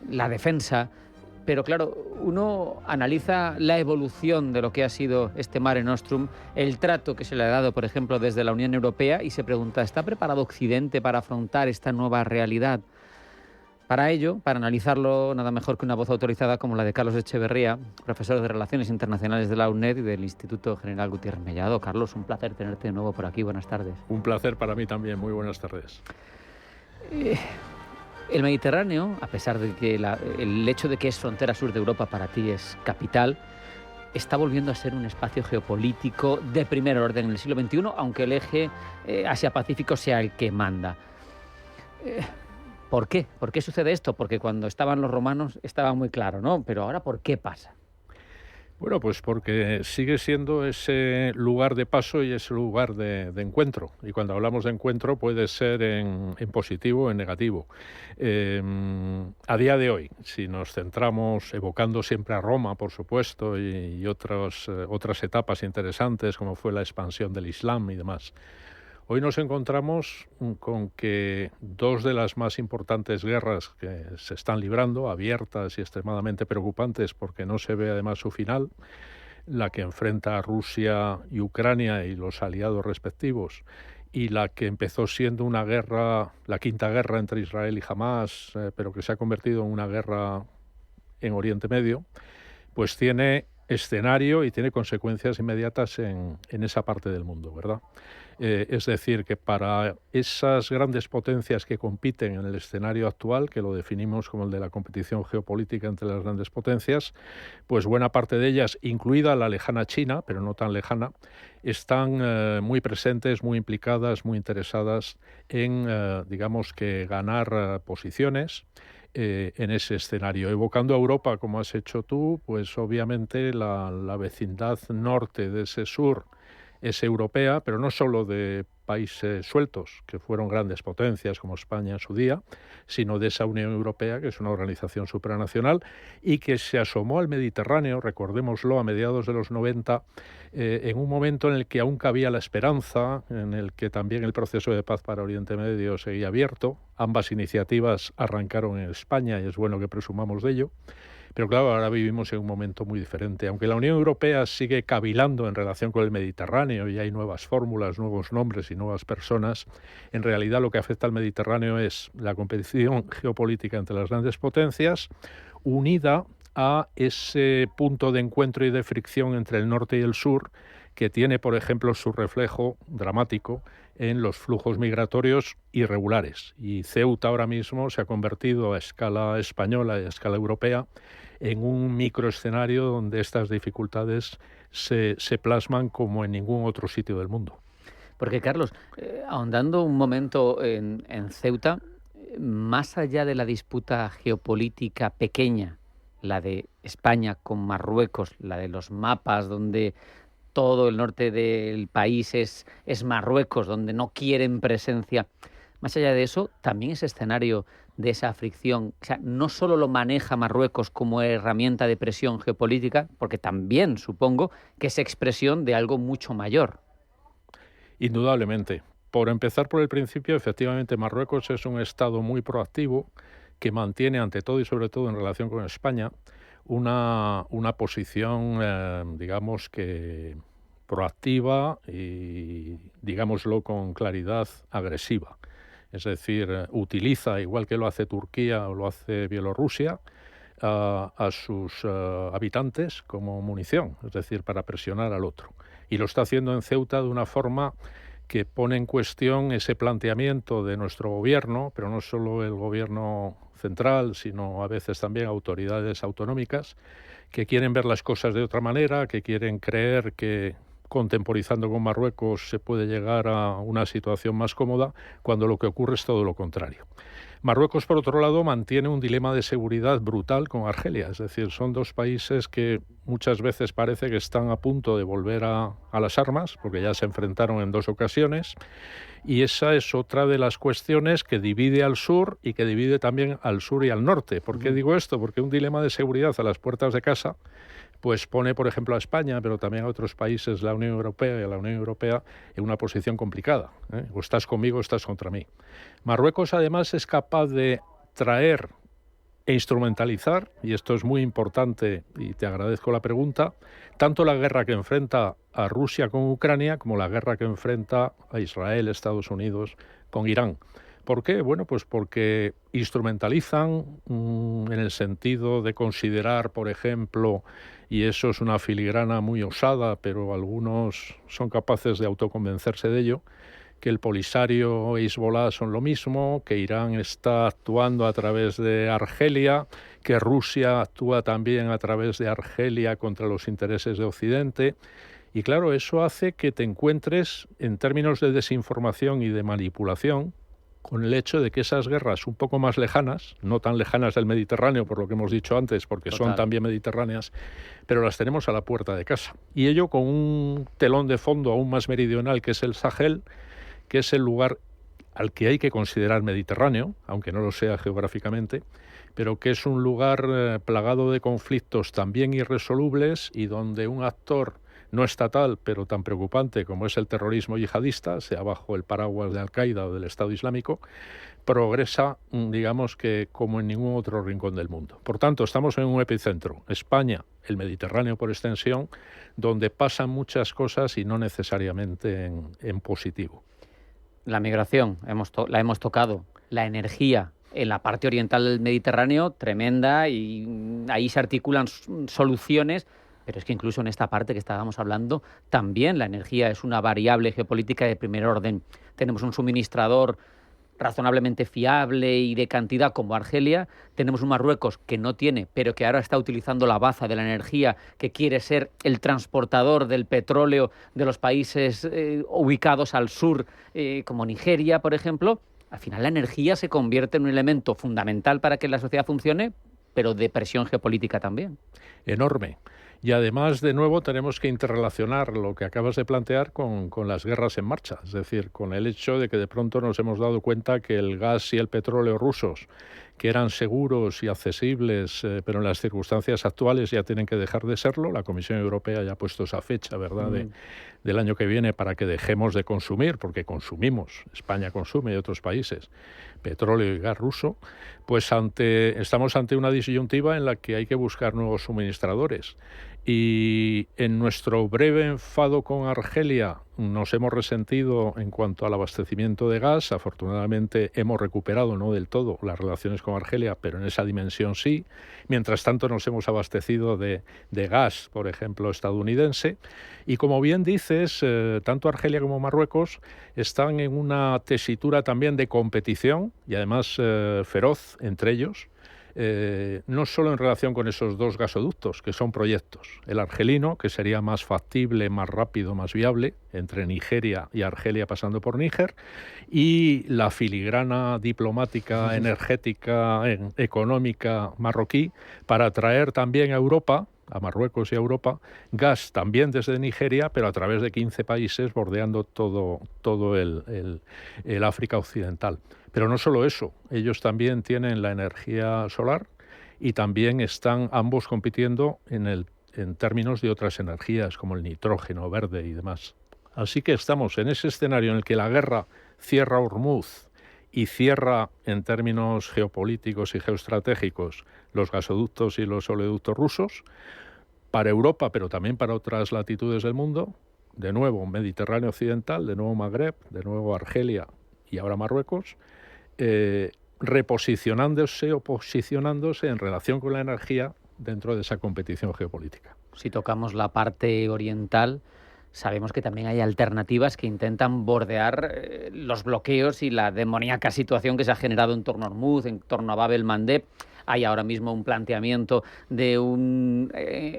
la defensa. Pero claro, uno analiza la evolución de lo que ha sido este Mare Nostrum, el trato que se le ha dado, por ejemplo, desde la Unión Europea, y se pregunta, ¿está preparado Occidente para afrontar esta nueva realidad? Para ello, para analizarlo, nada mejor que una voz autorizada como la de Carlos Echeverría, profesor de Relaciones Internacionales de la UNED y del Instituto General Gutiérrez Mellado. Carlos, un placer tenerte de nuevo por aquí. Buenas tardes. Un placer para mí también. Muy buenas tardes. El Mediterráneo, a pesar de que el hecho de que es frontera sur de Europa para ti es capital, está volviendo a ser un espacio geopolítico de primer orden en el siglo XXI, aunque el eje Asia-Pacífico sea el que manda. ¿Por qué? ¿Por qué sucede esto? Porque cuando estaban los romanos estaba muy claro, ¿no? Pero ahora, ¿por qué pasa? Bueno, pues porque sigue siendo ese lugar de paso y ese lugar de encuentro. Y cuando hablamos de encuentro puede ser en positivo o en negativo. A día de hoy, si nos centramos evocando siempre a Roma, por supuesto, y otras etapas interesantes como fue la expansión del Islam y demás, hoy nos encontramos con que dos de las más importantes guerras que se están librando, abiertas y extremadamente preocupantes porque no se ve además su final, la que enfrenta a Rusia y Ucrania y los aliados respectivos, y la que empezó siendo una guerra, la quinta guerra entre Israel y Hamás, pero que se ha convertido en una guerra en Oriente Medio, pues tiene escenario y tiene consecuencias inmediatas en esa parte del mundo, ¿verdad? Es decir, que para esas grandes potencias que compiten en el escenario actual, que lo definimos como el de la competición geopolítica entre las grandes potencias, pues buena parte de ellas, incluida la lejana China, pero no tan lejana, están muy presentes, muy implicadas, muy interesadas en, digamos que, ganar posiciones en ese escenario. Evocando a Europa, como has hecho tú, pues obviamente la vecindad norte de ese sur es europea, pero no solo de países sueltos, que fueron grandes potencias como España en su día, sino de esa Unión Europea, que es una organización supranacional y que se asomó al Mediterráneo, recordémoslo, a mediados de los 90, en un momento en el que aún cabía la esperanza, en el que también el proceso de paz para Oriente Medio seguía abierto. Ambas iniciativas arrancaron en España y es bueno que presumamos de ello. Pero claro, ahora vivimos en un momento muy diferente. Aunque la Unión Europea sigue cavilando en relación con el Mediterráneo y hay nuevas fórmulas, nuevos nombres y nuevas personas, en realidad lo que afecta al Mediterráneo es la competición geopolítica entre las grandes potencias, unida a ese punto de encuentro y de fricción entre el norte y el sur, que tiene, por ejemplo, su reflejo dramático en los flujos migratorios irregulares. Y Ceuta ahora mismo se ha convertido a escala española y a escala europea en un microescenario donde estas dificultades se plasman como en ningún otro sitio del mundo. Porque, Carlos, ahondando un momento en Ceuta, más allá de la disputa geopolítica pequeña, la de España con Marruecos, la de los mapas donde todo el norte del país es Marruecos, donde no quieren presencia. Más allá de eso, también ese escenario de esa fricción, o sea, no solo lo maneja Marruecos como herramienta de presión geopolítica, porque también supongo que es expresión de algo mucho mayor. Indudablemente. Por empezar por el principio, efectivamente Marruecos es un Estado muy proactivo que mantiene ante todo y sobre todo en relación con España una posición, digamos que proactiva y, digámoslo con claridad, agresiva. Es decir, utiliza, igual que lo hace Turquía o lo hace Bielorrusia, a sus habitantes como munición, es decir, para presionar al otro. Y lo está haciendo en Ceuta de una forma que pone en cuestión ese planteamiento de nuestro gobierno, pero no solo el gobierno central, sino a veces también autoridades autonómicas, que quieren ver las cosas de otra manera, que quieren creer que contemporizando con Marruecos se puede llegar a una situación más cómoda, cuando lo que ocurre es todo lo contrario. Marruecos, por otro lado, mantiene un dilema de seguridad brutal con Argelia, es decir, son dos países que muchas veces parece que están a punto de volver a las armas, porque ya se enfrentaron en 2 ocasiones, y esa es otra de las cuestiones que divide al sur y que divide también al sur y al norte. ¿Por qué digo esto? Porque un dilema de seguridad a las puertas de casa pues pone, por ejemplo, a España, pero también a otros países, la Unión Europea y a la Unión Europea, en una posición complicada. O estás conmigo o estás contra mí. Marruecos, además, es capaz de traer e instrumentalizar, y esto es muy importante, y te agradezco la pregunta, tanto la guerra que enfrenta a Rusia con Ucrania, como la guerra que enfrenta a Israel, Estados Unidos, con Irán. ¿Por qué? Bueno, pues porque instrumentalizan en el sentido de considerar, por ejemplo, y eso es una filigrana muy osada, pero algunos son capaces de autoconvencerse de ello, que el Polisario e Hezbollah son lo mismo, que Irán está actuando a través de Argelia, que Rusia actúa también a través de Argelia contra los intereses de Occidente. Y claro, eso hace que te encuentres, en términos de desinformación y de manipulación, con el hecho de que esas guerras un poco más lejanas, no tan lejanas del Mediterráneo, por lo que hemos dicho antes, porque son también mediterráneas, pero las tenemos a la puerta de casa. Y ello con un telón de fondo aún más meridional, que es el Sahel, que es el lugar al que hay que considerar Mediterráneo, aunque no lo sea geográficamente, pero que es un lugar plagado de conflictos también irresolubles y donde un actor no estatal, pero tan preocupante como es el terrorismo yihadista, sea bajo el paraguas de Al-Qaeda o del Estado Islámico, progresa, digamos que como en ningún otro rincón del mundo. Por tanto, estamos en un epicentro, España, el Mediterráneo por extensión, donde pasan muchas cosas y no necesariamente en positivo. La migración, la hemos tocado, la energía en la parte oriental del Mediterráneo, tremenda, y ahí se articulan soluciones. Pero es que incluso en esta parte que estábamos hablando, también la energía es una variable geopolítica de primer orden. Tenemos un suministrador razonablemente fiable y de cantidad como Argelia. Tenemos un Marruecos que no tiene, pero que ahora está utilizando la baza de la energía, que quiere ser el transportador del petróleo de los países ubicados al sur, como Nigeria, por ejemplo. Al final la energía se convierte en un elemento fundamental para que la sociedad funcione, pero de presión geopolítica también. Enorme. Y además, de nuevo, tenemos que interrelacionar lo que acabas de plantear con las guerras en marcha. Es decir, con el hecho de que de pronto nos hemos dado cuenta que el gas y el petróleo rusos, que eran seguros y accesibles, pero en las circunstancias actuales ya tienen que dejar de serlo. La Comisión Europea ya ha puesto esa fecha, ¿verdad?, del año que viene para que dejemos de consumir, porque consumimos, España consume y otros países, petróleo y gas ruso, pues estamos ante una disyuntiva en la que hay que buscar nuevos suministradores. Y en nuestro breve enfado con Argelia nos hemos resentido en cuanto al abastecimiento de gas. Afortunadamente hemos recuperado, no del todo, las relaciones con Argelia, pero en esa dimensión sí. Mientras tanto nos hemos abastecido de gas, por ejemplo, estadounidense. Y como bien dices, tanto Argelia como Marruecos están en una tesitura también de competición y además feroz entre ellos. No solo en relación con esos dos gasoductos, que son proyectos. El argelino, que sería más factible, más rápido, más viable, entre Nigeria y Argelia pasando por Níger, y la filigrana diplomática, energética, económica marroquí, para atraer también a Europa, a Marruecos y a Europa, gas también desde Nigeria, pero a través de 15 países bordeando todo el África Occidental. Pero no solo eso, ellos también tienen la energía solar y también están ambos compitiendo en términos de otras energías, como el nitrógeno verde y demás. Así que estamos en ese escenario en el que la guerra cierra Hormuz y cierra, en términos geopolíticos y geoestratégicos, los gasoductos y los oleoductos rusos, para Europa, pero también para otras latitudes del mundo, de nuevo Mediterráneo Occidental, de nuevo Magreb, de nuevo Argelia y ahora Marruecos, reposicionándose o posicionándose en relación con la energía dentro de esa competición geopolítica. Si tocamos la parte oriental, sabemos que también hay alternativas que intentan bordear los bloqueos y la demoníaca situación que se ha generado en torno a Hormuz, en torno a Bab el-Mandeb. Hay ahora mismo un planteamiento de un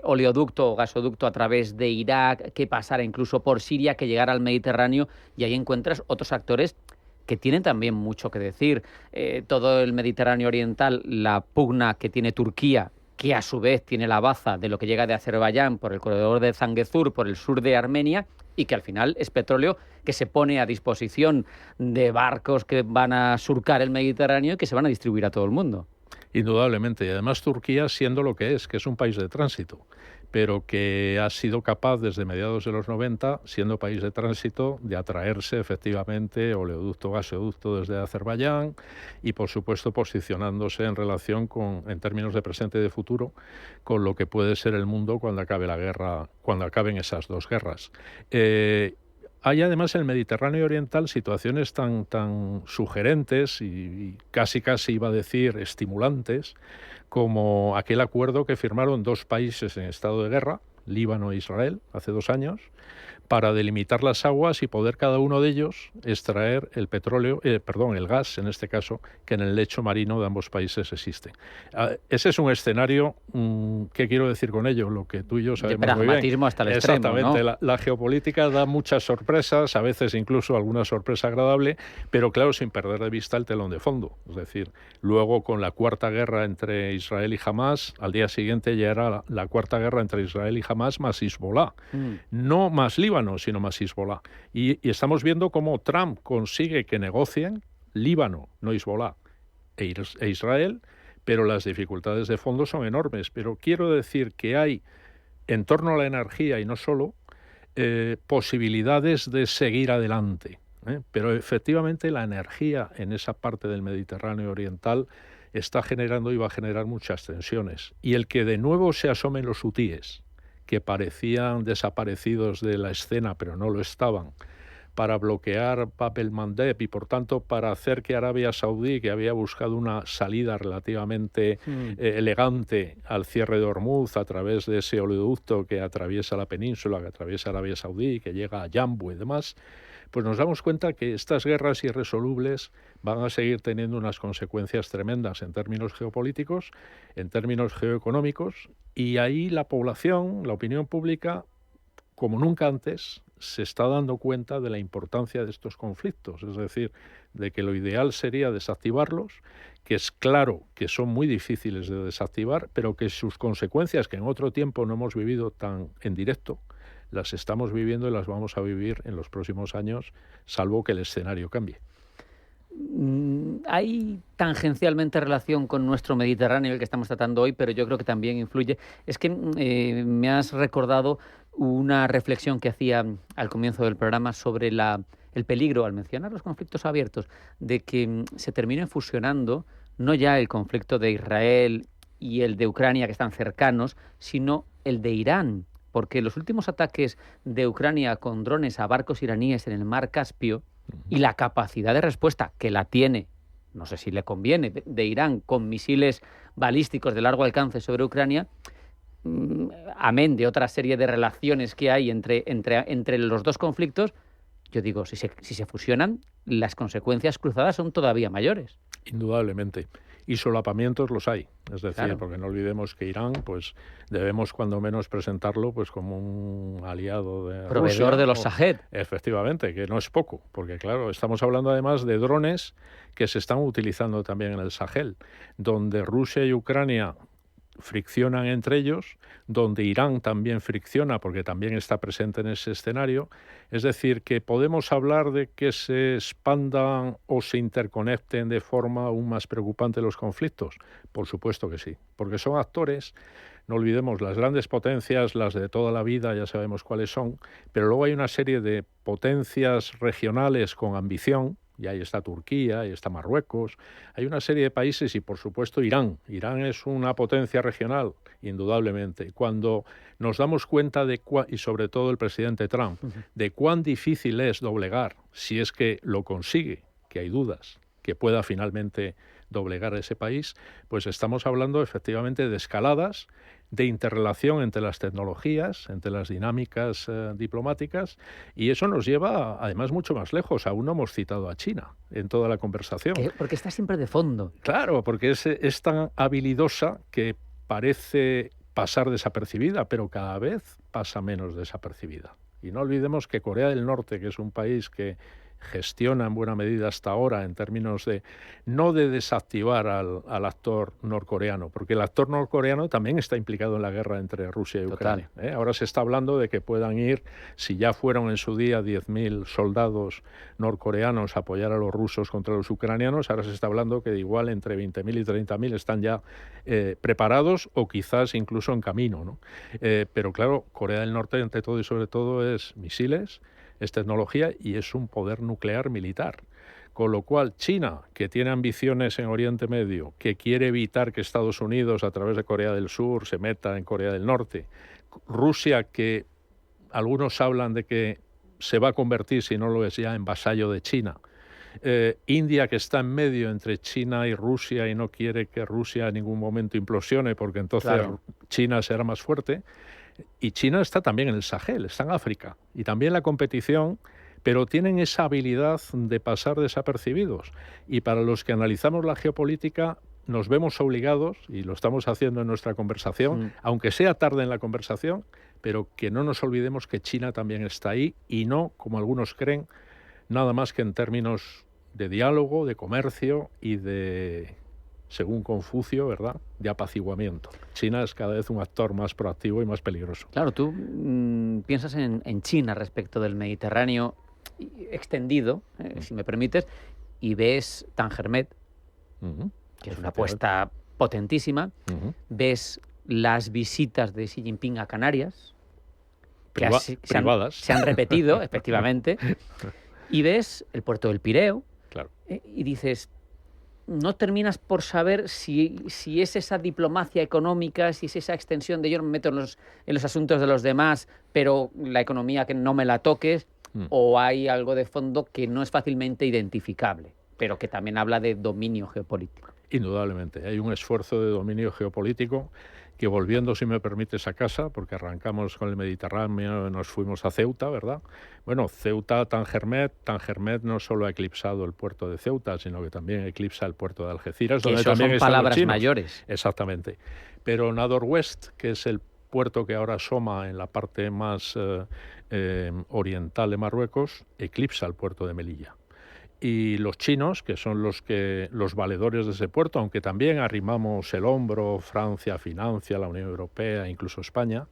oleoducto o gasoducto a través de Irak, que pasara incluso por Siria, que llegara al Mediterráneo, y ahí encuentras otros actores que tienen también mucho que decir. Todo el Mediterráneo oriental, la pugna que tiene Turquía, que a su vez tiene la baza de lo que llega de Azerbaiyán por el corredor de Zangezur, por el sur de Armenia, y que al final es petróleo que se pone a disposición de barcos que van a surcar el Mediterráneo y que se van a distribuir a todo el mundo. Indudablemente, y además Turquía siendo lo que es un país de tránsito, pero que ha sido capaz desde mediados de los 90, siendo país de tránsito, de atraerse efectivamente oleoducto, gasoducto desde Azerbaiyán y, por supuesto, posicionándose en relación con, en términos de presente y de futuro, con lo que puede ser el mundo cuando acabe la guerra, cuando acaben esas dos guerras. Hay además en el Mediterráneo oriental situaciones tan sugerentes y casi iba a decir estimulantes, como aquel acuerdo que firmaron dos países en estado de guerra, Líbano e Israel, hace 2 años, para delimitar las aguas y poder cada uno de ellos extraer el el gas, en este caso, que en el lecho marino de ambos países existe. Ese es un escenario, ¿qué quiero decir con ello? Lo que tú y yo sabemos muy bien. De pragmatismo hasta el extremo, exactamente, ¿no? La geopolítica da muchas sorpresas, a veces incluso alguna sorpresa agradable, pero claro, sin perder de vista el telón de fondo. Es decir, luego con la cuarta guerra entre Israel y Hamás, al día siguiente ya era la cuarta guerra entre Israel y Hamás más Hezbollah. No más Líbano, sino más Hezbollah. Y estamos viendo cómo Trump consigue que negocien Líbano, no Hezbollah, e Israel, pero las dificultades de fondo son enormes. Pero quiero decir que hay, en torno a la energía y no solo, posibilidades de seguir adelante. Pero efectivamente la energía en esa parte del Mediterráneo oriental está generando y va a generar muchas tensiones. Y el que de nuevo se asomen los hutíes, que parecían desaparecidos de la escena, pero no lo estaban, para bloquear Bab el-Mandeb y, por tanto, para hacer que Arabia Saudí, que había buscado una salida relativamente elegante al cierre de Hormuz a través de ese oleoducto que atraviesa la península, que atraviesa Arabia Saudí, que llega a Yambu y demás, pues nos damos cuenta que estas guerras irresolubles van a seguir teniendo unas consecuencias tremendas en términos geopolíticos, en términos geoeconómicos, y ahí la población, la opinión pública, como nunca antes, se está dando cuenta de la importancia de estos conflictos, es decir, de que lo ideal sería desactivarlos, que es claro que son muy difíciles de desactivar, pero que sus consecuencias, que en otro tiempo no hemos vivido tan en directo, las estamos viviendo y las vamos a vivir en los próximos años, salvo que el escenario cambie. Hay tangencialmente relación con nuestro Mediterráneo, el que estamos tratando hoy, pero yo creo que también influye. Es que me has recordado una reflexión que hacía al comienzo del programa sobre el peligro, al mencionar los conflictos abiertos, de que se terminen fusionando no ya el conflicto de Israel y el de Ucrania, que están cercanos, sino el de Irán, porque los últimos ataques de Ucrania con drones a barcos iraníes en el mar Caspio y la capacidad de respuesta que la tiene, no sé si le conviene, de Irán con misiles balísticos de largo alcance sobre Ucrania, amén de otra serie de relaciones que hay entre los dos conflictos, yo digo, si se fusionan, las consecuencias cruzadas son todavía mayores. Indudablemente. Y solapamientos los hay. Es decir, Claro. porque no olvidemos que Irán, pues debemos cuando menos presentarlo pues como un aliado de Proveedor Rusia, de los Shahed. Efectivamente, que no es poco, porque claro, estamos hablando además de drones que se están utilizando también en el Sahel, donde Rusia y Ucrania friccionan entre ellos, donde Irán también fricciona porque también está presente en ese escenario. Es decir, que podemos hablar de que se expandan o se interconecten de forma aún más preocupante los conflictos. Por supuesto que sí, porque son actores, no olvidemos, las grandes potencias, las de toda la vida, ya sabemos cuáles son, pero luego hay una serie de potencias regionales con ambición, y ahí está Turquía, ahí está Marruecos, hay una serie de países y por supuesto Irán. Irán es una potencia regional, indudablemente. Cuando nos damos cuenta y sobre todo el presidente Trump, de cuán difícil es doblegar, si es que lo consigue, que hay dudas, que pueda finalmente doblegar a ese país, pues estamos hablando efectivamente de escaladas, de interrelación entre las tecnologías, entre las dinámicas diplomáticas, y eso nos lleva además mucho más lejos. Aún no hemos citado a China en toda la conversación. Porque está siempre de fondo. Claro, porque es tan habilidosa que parece pasar desapercibida, pero cada vez pasa menos desapercibida. Y no olvidemos que Corea del Norte, que es un país que gestiona en buena medida hasta ahora en términos de no de desactivar al actor norcoreano, porque el actor norcoreano también está implicado en la guerra entre Rusia y Ucrania. Ahora se está hablando de que puedan ir, si ya fueron en su día 10.000 soldados norcoreanos a apoyar a los rusos contra los ucranianos, ahora se está hablando que de igual entre 20.000 y 30.000 están ya preparados o quizás incluso en camino, ¿no? Pero claro, Corea del Norte ante todo y sobre todo es misiles, es tecnología y es un poder nuclear militar. Con lo cual, China, que tiene ambiciones en Oriente Medio, que quiere evitar que Estados Unidos, a través de Corea del Sur, se meta en Corea del Norte, Rusia, que algunos hablan de que se va a convertir, si no lo es ya, en vasallo de China, India, que está en medio entre China y Rusia y no quiere que Rusia en ningún momento implosione, porque entonces China será más fuerte. Y China está también en el Sahel, está en África. Y también la competición, pero tienen esa habilidad de pasar desapercibidos. Y para los que analizamos la geopolítica, nos vemos obligados, y lo estamos haciendo en nuestra conversación, aunque sea tarde en la conversación, pero que no nos olvidemos que China también está ahí y no, como algunos creen, nada más que en términos de diálogo, de comercio y de, según Confucio, ¿verdad?, de apaciguamiento. China es cada vez un actor más proactivo y más peligroso. Claro, tú piensas en China respecto del Mediterráneo extendido, si me permites, y ves Tangermet, que es una apuesta potentísima, ves las visitas de Xi Jinping a Canarias, que se han repetido, efectivamente, y ves el puerto del Pireo, y dices, no terminas por saber si es esa diplomacia económica, si es esa extensión de yo me meto en los asuntos de los demás, pero la economía que no me la toques, o hay algo de fondo que no es fácilmente identificable, pero que también habla de dominio geopolítico. Indudablemente, hay un esfuerzo de dominio geopolítico que, volviendo, si me permites, a casa, porque arrancamos con el Mediterráneo, nos fuimos a Ceuta, ¿verdad? Bueno, Ceuta, Tangermet no solo ha eclipsado el puerto de Ceuta, sino que también eclipsa el puerto de Algeciras, donde también son palabras están los chinos. mayores. Exactamente. Pero Nador West, que es el puerto que ahora asoma en la parte más oriental de Marruecos, eclipsa el puerto de Melilla. Y los chinos, que son los valedores de ese puerto, aunque también arrimamos el hombro, Francia financia, la Unión Europea, incluso España,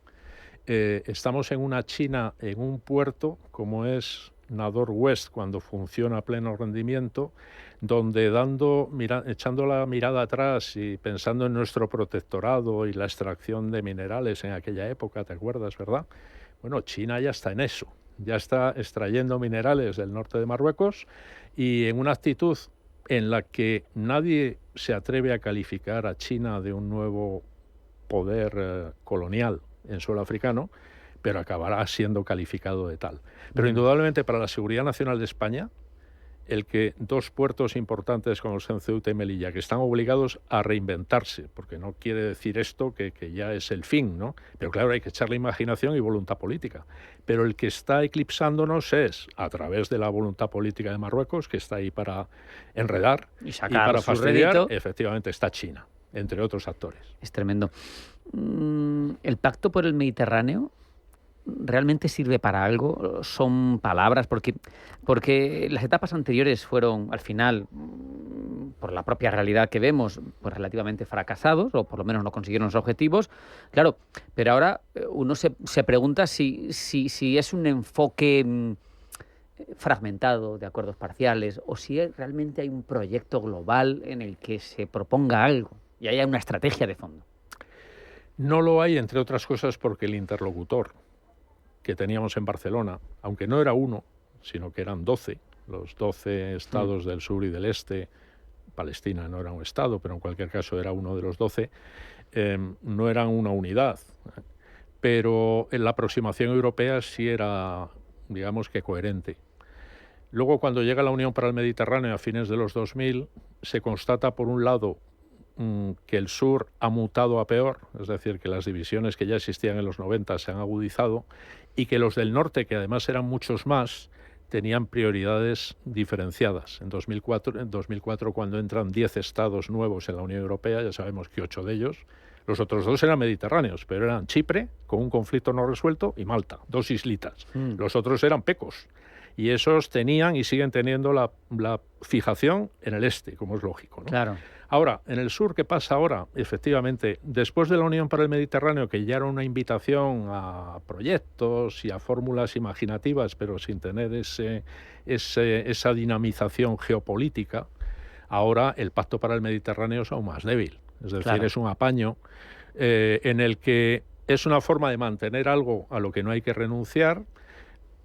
estamos en una China, en un puerto como es Nador West, cuando funciona a pleno rendimiento, donde echando la mirada atrás y pensando en nuestro protectorado y la extracción de minerales en aquella época, ¿te acuerdas, verdad?, Bueno, China ya está en eso, ya está extrayendo minerales del norte de Marruecos y en una actitud en la que nadie se atreve a calificar a China de un nuevo poder colonial en suelo africano, pero acabará siendo calificado de tal. Pero indudablemente para la seguridad nacional de España, el que dos puertos importantes como son Ceuta y Melilla, que están obligados a reinventarse, porque no quiere decir esto que ya es el fin, ¿no? Pero claro, hay que echarle imaginación y voluntad política. Pero el que está eclipsándonos es, a través de la voluntad política de Marruecos, que está ahí para enredar y para fastidiar, efectivamente está China, entre otros actores. Es tremendo. ¿El pacto por el Mediterráneo realmente sirve para algo? ¿Son palabras? Porque las etapas anteriores fueron, al final, por la propia realidad que vemos, pues relativamente fracasados, o por lo menos no consiguieron los objetivos. Claro, pero ahora uno se pregunta si es un enfoque fragmentado de acuerdos parciales o si realmente hay un proyecto global en el que se proponga algo y haya una estrategia de fondo. No lo hay, entre otras cosas, porque el interlocutor que teníamos en Barcelona, aunque no era uno, sino que eran 12, los 12 estados del sur y del este, Palestina no era un estado, pero en cualquier caso era uno de los 12, no eran una unidad. Pero en la aproximación europea sí era, digamos que coherente. Luego, cuando llega la Unión para el Mediterráneo a fines de los 2000, se constata, por un lado, que el sur ha mutado a peor, es decir, que las divisiones que ya existían en los 90 se han agudizado y que los del norte, que además eran muchos más, tenían prioridades diferenciadas. En 2004, cuando entran 10 estados nuevos en la Unión Europea, ya sabemos que 8 de ellos, los otros 2 eran mediterráneos, pero eran Chipre, con un conflicto no resuelto, y Malta, 2 islitas. Los otros eran pecos. Y esos tenían y siguen teniendo la fijación en el este, como es lógico, ¿no? Claro. Ahora, en el sur, ¿qué pasa ahora? Efectivamente, después de la Unión para el Mediterráneo, que ya era una invitación a proyectos y a fórmulas imaginativas, pero sin tener esa dinamización geopolítica, ahora el Pacto para el Mediterráneo es aún más débil. Es decir, claro, es un apaño en el que es una forma de mantener algo a lo que no hay que renunciar,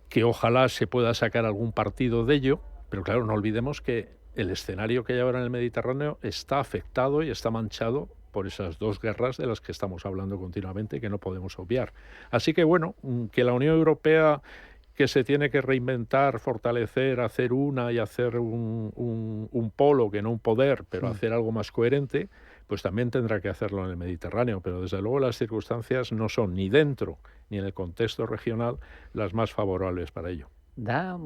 que ojalá se pueda sacar algún partido de ello, pero claro, no olvidemos que el escenario que hay ahora en el Mediterráneo está afectado y está manchado por esas 2 guerras de las que estamos hablando continuamente y que no podemos obviar. Así que bueno, que la Unión Europea, que se tiene que reinventar, fortalecer, hacer una y hacer un polo, que no un poder, pero hacer algo más coherente, pues también tendrá que hacerlo en el Mediterráneo. Pero desde luego las circunstancias no son ni dentro ni en el contexto regional las más favorables para ello. Da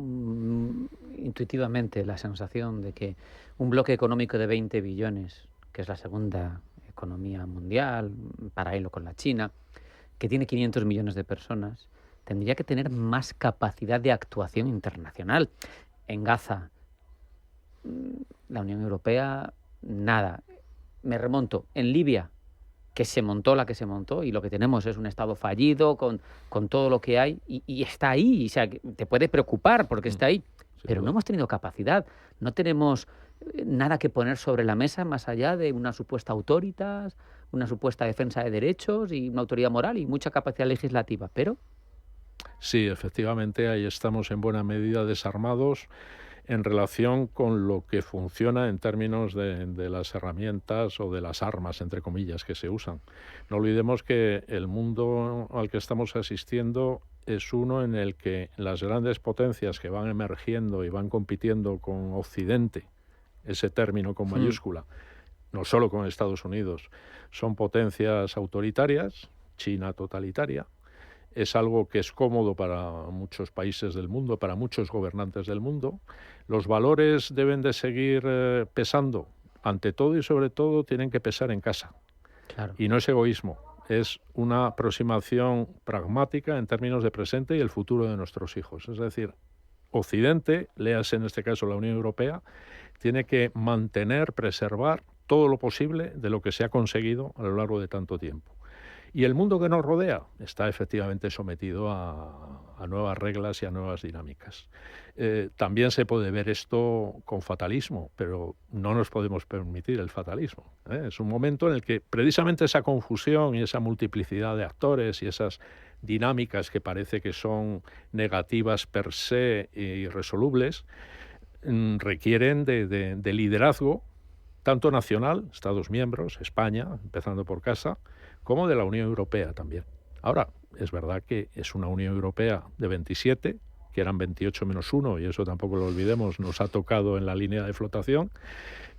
intuitivamente la sensación de que un bloque económico de 20 billones, que es la segunda economía mundial, paralelo con la China, que tiene 500 millones de personas, tendría que tener más capacidad de actuación internacional. En Gaza, la Unión Europea, nada. Me remonto, en Libia, que se montó la que se montó y lo que tenemos es un Estado fallido con todo lo que hay y está ahí, o sea, te puede preocupar porque está ahí, pero no hemos tenido capacidad, no tenemos nada que poner sobre la mesa más allá de una supuesta autoritas, una supuesta defensa de derechos y una autoridad moral y mucha capacidad legislativa, pero... Sí, efectivamente, ahí estamos en buena medida desarmados en relación con lo que funciona en términos de las herramientas o de las armas, entre comillas, que se usan. No olvidemos que el mundo al que estamos asistiendo es uno en el que las grandes potencias que van emergiendo y van compitiendo con Occidente, ese término con mayúscula, no solo con Estados Unidos, son potencias autoritarias, China totalitaria. Es algo que es cómodo para muchos países del mundo, para muchos gobernantes del mundo. Los valores deben de seguir pesando. Ante todo y sobre todo tienen que pesar en casa. Claro. Y no es egoísmo, es una aproximación pragmática en términos de presente y el futuro de nuestros hijos. Es decir, Occidente, léase en este caso la Unión Europea, tiene que mantener, preservar todo lo posible de lo que se ha conseguido a lo largo de tanto tiempo. Y el mundo que nos rodea está efectivamente sometido a nuevas reglas y a nuevas dinámicas. También se puede ver esto con fatalismo, pero no nos podemos permitir el fatalismo. Es un momento en el que precisamente esa confusión y esa multiplicidad de actores y esas dinámicas que parece que son negativas per se e irresolubles, requieren de liderazgo, tanto nacional, Estados miembros, España, empezando por casa, como de la Unión Europea también. Ahora, es verdad que es una Unión Europea de 27, que eran 28 menos 1, y eso tampoco lo olvidemos, nos ha tocado en la línea de flotación,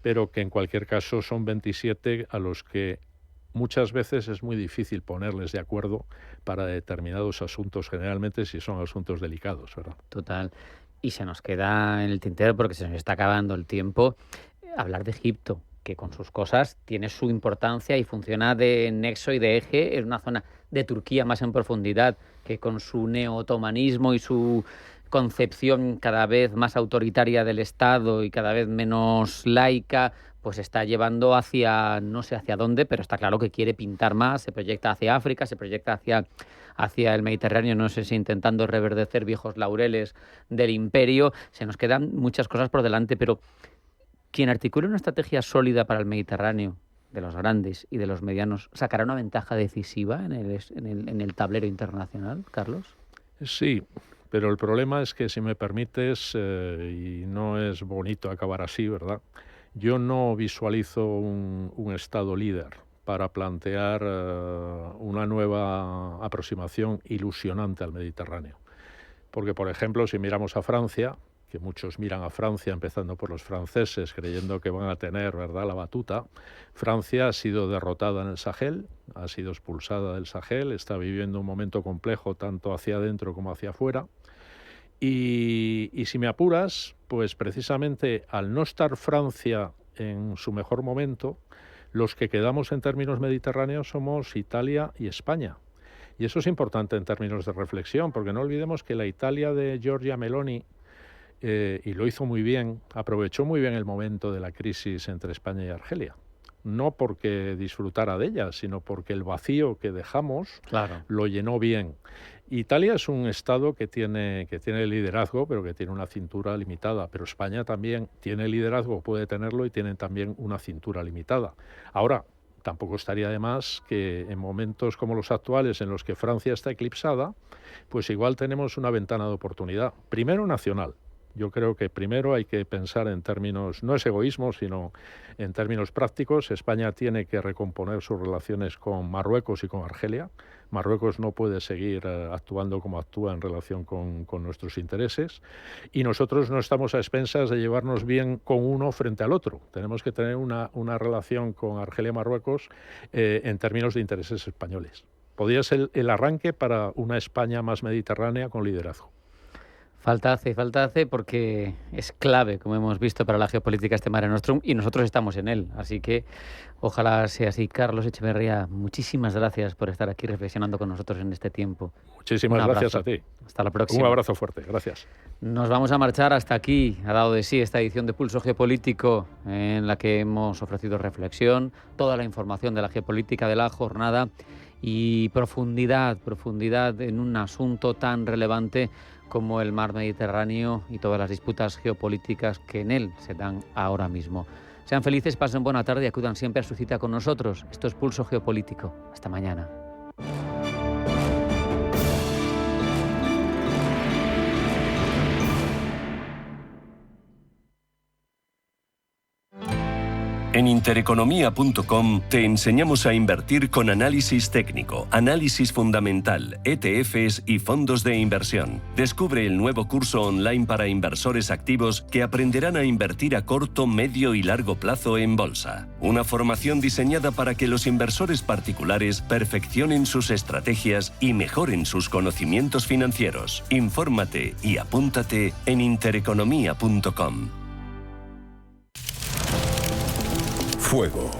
pero que en cualquier caso son 27 a los que muchas veces es muy difícil ponerles de acuerdo para determinados asuntos, generalmente si son asuntos delicados, ¿verdad? Total. Y se nos queda en el tintero, porque se nos está acabando el tiempo, hablar de Egipto, que con sus cosas tiene su importancia y funciona de nexo y de eje en una zona de Turquía más en profundidad, que con su neo-otomanismo y su concepción cada vez más autoritaria del Estado y cada vez menos laica, pues está llevando hacia, no sé hacia dónde, pero está claro que quiere pintar más, se proyecta hacia África, se proyecta hacia el Mediterráneo, no sé si intentando reverdecer viejos laureles del imperio. Se nos quedan muchas cosas por delante, pero quien articule una estrategia sólida para el Mediterráneo, de los grandes y de los medianos, ¿sacará una ventaja decisiva en el tablero internacional, Carlos? Sí, pero el problema es que, si me permites, y no es bonito acabar así, ¿verdad?, yo no visualizo un Estado líder para plantear una nueva aproximación ilusionante al Mediterráneo. Porque, por ejemplo, si miramos a Francia, que muchos miran a Francia, empezando por los franceses, creyendo que van a tener, ¿verdad?, la batuta. Francia ha sido derrotada en el Sahel, ha sido expulsada del Sahel, está viviendo un momento complejo tanto hacia adentro como hacia afuera. Y si me apuras, pues precisamente al no estar Francia en su mejor momento, los que quedamos en términos mediterráneos somos Italia y España. Y eso es importante en términos de reflexión, porque no olvidemos que la Italia de Giorgia Meloni, y lo hizo muy bien, aprovechó muy bien el momento de la crisis entre España y Argelia. No porque disfrutara de ella, sino porque el vacío que dejamos lo llenó bien. Italia es un Estado que tiene liderazgo, pero que tiene una cintura limitada. Pero España también tiene liderazgo, puede tenerlo, y tiene también una cintura limitada. Ahora, tampoco estaría de más que en momentos como los actuales, en los que Francia está eclipsada, pues igual tenemos una ventana de oportunidad. Primero, nacional. Yo creo que primero hay que pensar en términos, no es egoísmo, sino en términos prácticos. España tiene que recomponer sus relaciones con Marruecos y con Argelia. Marruecos no puede seguir actuando como actúa en relación con nuestros intereses, y nosotros no estamos a expensas de llevarnos bien con uno frente al otro. Tenemos que tener una relación con Argelia y Marruecos en términos de intereses españoles. Podría ser el arranque para una España más mediterránea con liderazgo. Falta hace porque es clave, como hemos visto, para la geopolítica este Mare Nostrum, y nosotros estamos en él. Así que ojalá sea así. Carlos Echeverría, muchísimas gracias por estar aquí reflexionando con nosotros en este tiempo. Muchísimas gracias a ti. Hasta la próxima. Un abrazo fuerte, gracias. Nos vamos a marchar hasta aquí. Ha dado de sí esta edición de Pulso Geopolítico, en la que hemos ofrecido reflexión, toda la información de la geopolítica de la jornada y profundidad en un asunto tan relevante como el mar Mediterráneo y todas las disputas geopolíticas que en él se dan ahora mismo. Sean felices, pasen buena tarde y acudan siempre a su cita con nosotros. Esto es Pulso Geopolítico. Hasta mañana. En intereconomía.com te enseñamos a invertir con análisis técnico, análisis fundamental, ETFs y fondos de inversión. Descubre el nuevo curso online para inversores activos que aprenderán a invertir a corto, medio y largo plazo en bolsa. Una formación diseñada para que los inversores particulares perfeccionen sus estrategias y mejoren sus conocimientos financieros. Infórmate y apúntate en intereconomía.com. Fuego.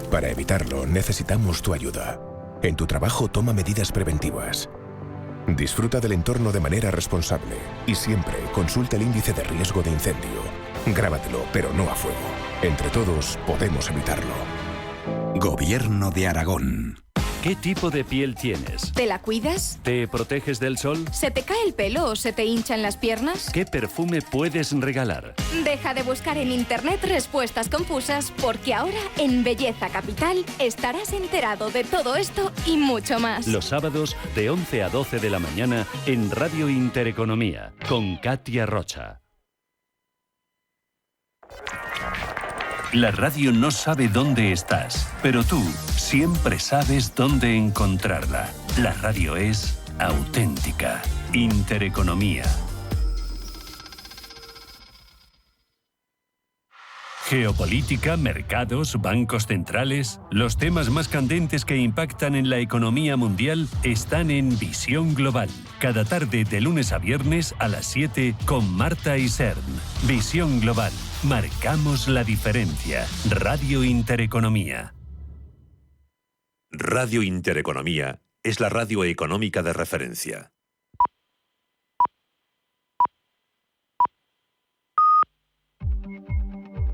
Para evitarlo, necesitamos tu ayuda. En tu trabajo, toma medidas preventivas. Disfruta del entorno de manera responsable y siempre consulta el índice de riesgo de incendio. Grábatelo, pero no a fuego. Entre todos, podemos evitarlo. Gobierno de Aragón. ¿Qué tipo de piel tienes? ¿Te la cuidas? ¿Te proteges del sol? ¿Se te cae el pelo o se te hinchan las piernas? ¿Qué perfume puedes regalar? Deja de buscar en internet respuestas confusas, porque ahora en Belleza Capital estarás enterado de todo esto y mucho más. Los sábados de 11 a 12 de la mañana en Radio Intereconomía con Katia Rocha. La radio no sabe dónde estás, pero tú siempre sabes dónde encontrarla. La radio es auténtica. Intereconomía. Geopolítica, mercados, bancos centrales. Los temas más candentes que impactan en la economía mundial están en Visión Global. Cada tarde de lunes a viernes a las 7 con Marta Isern. Visión Global. Marcamos la diferencia. Radio Intereconomía. Radio Intereconomía es la radio económica de referencia.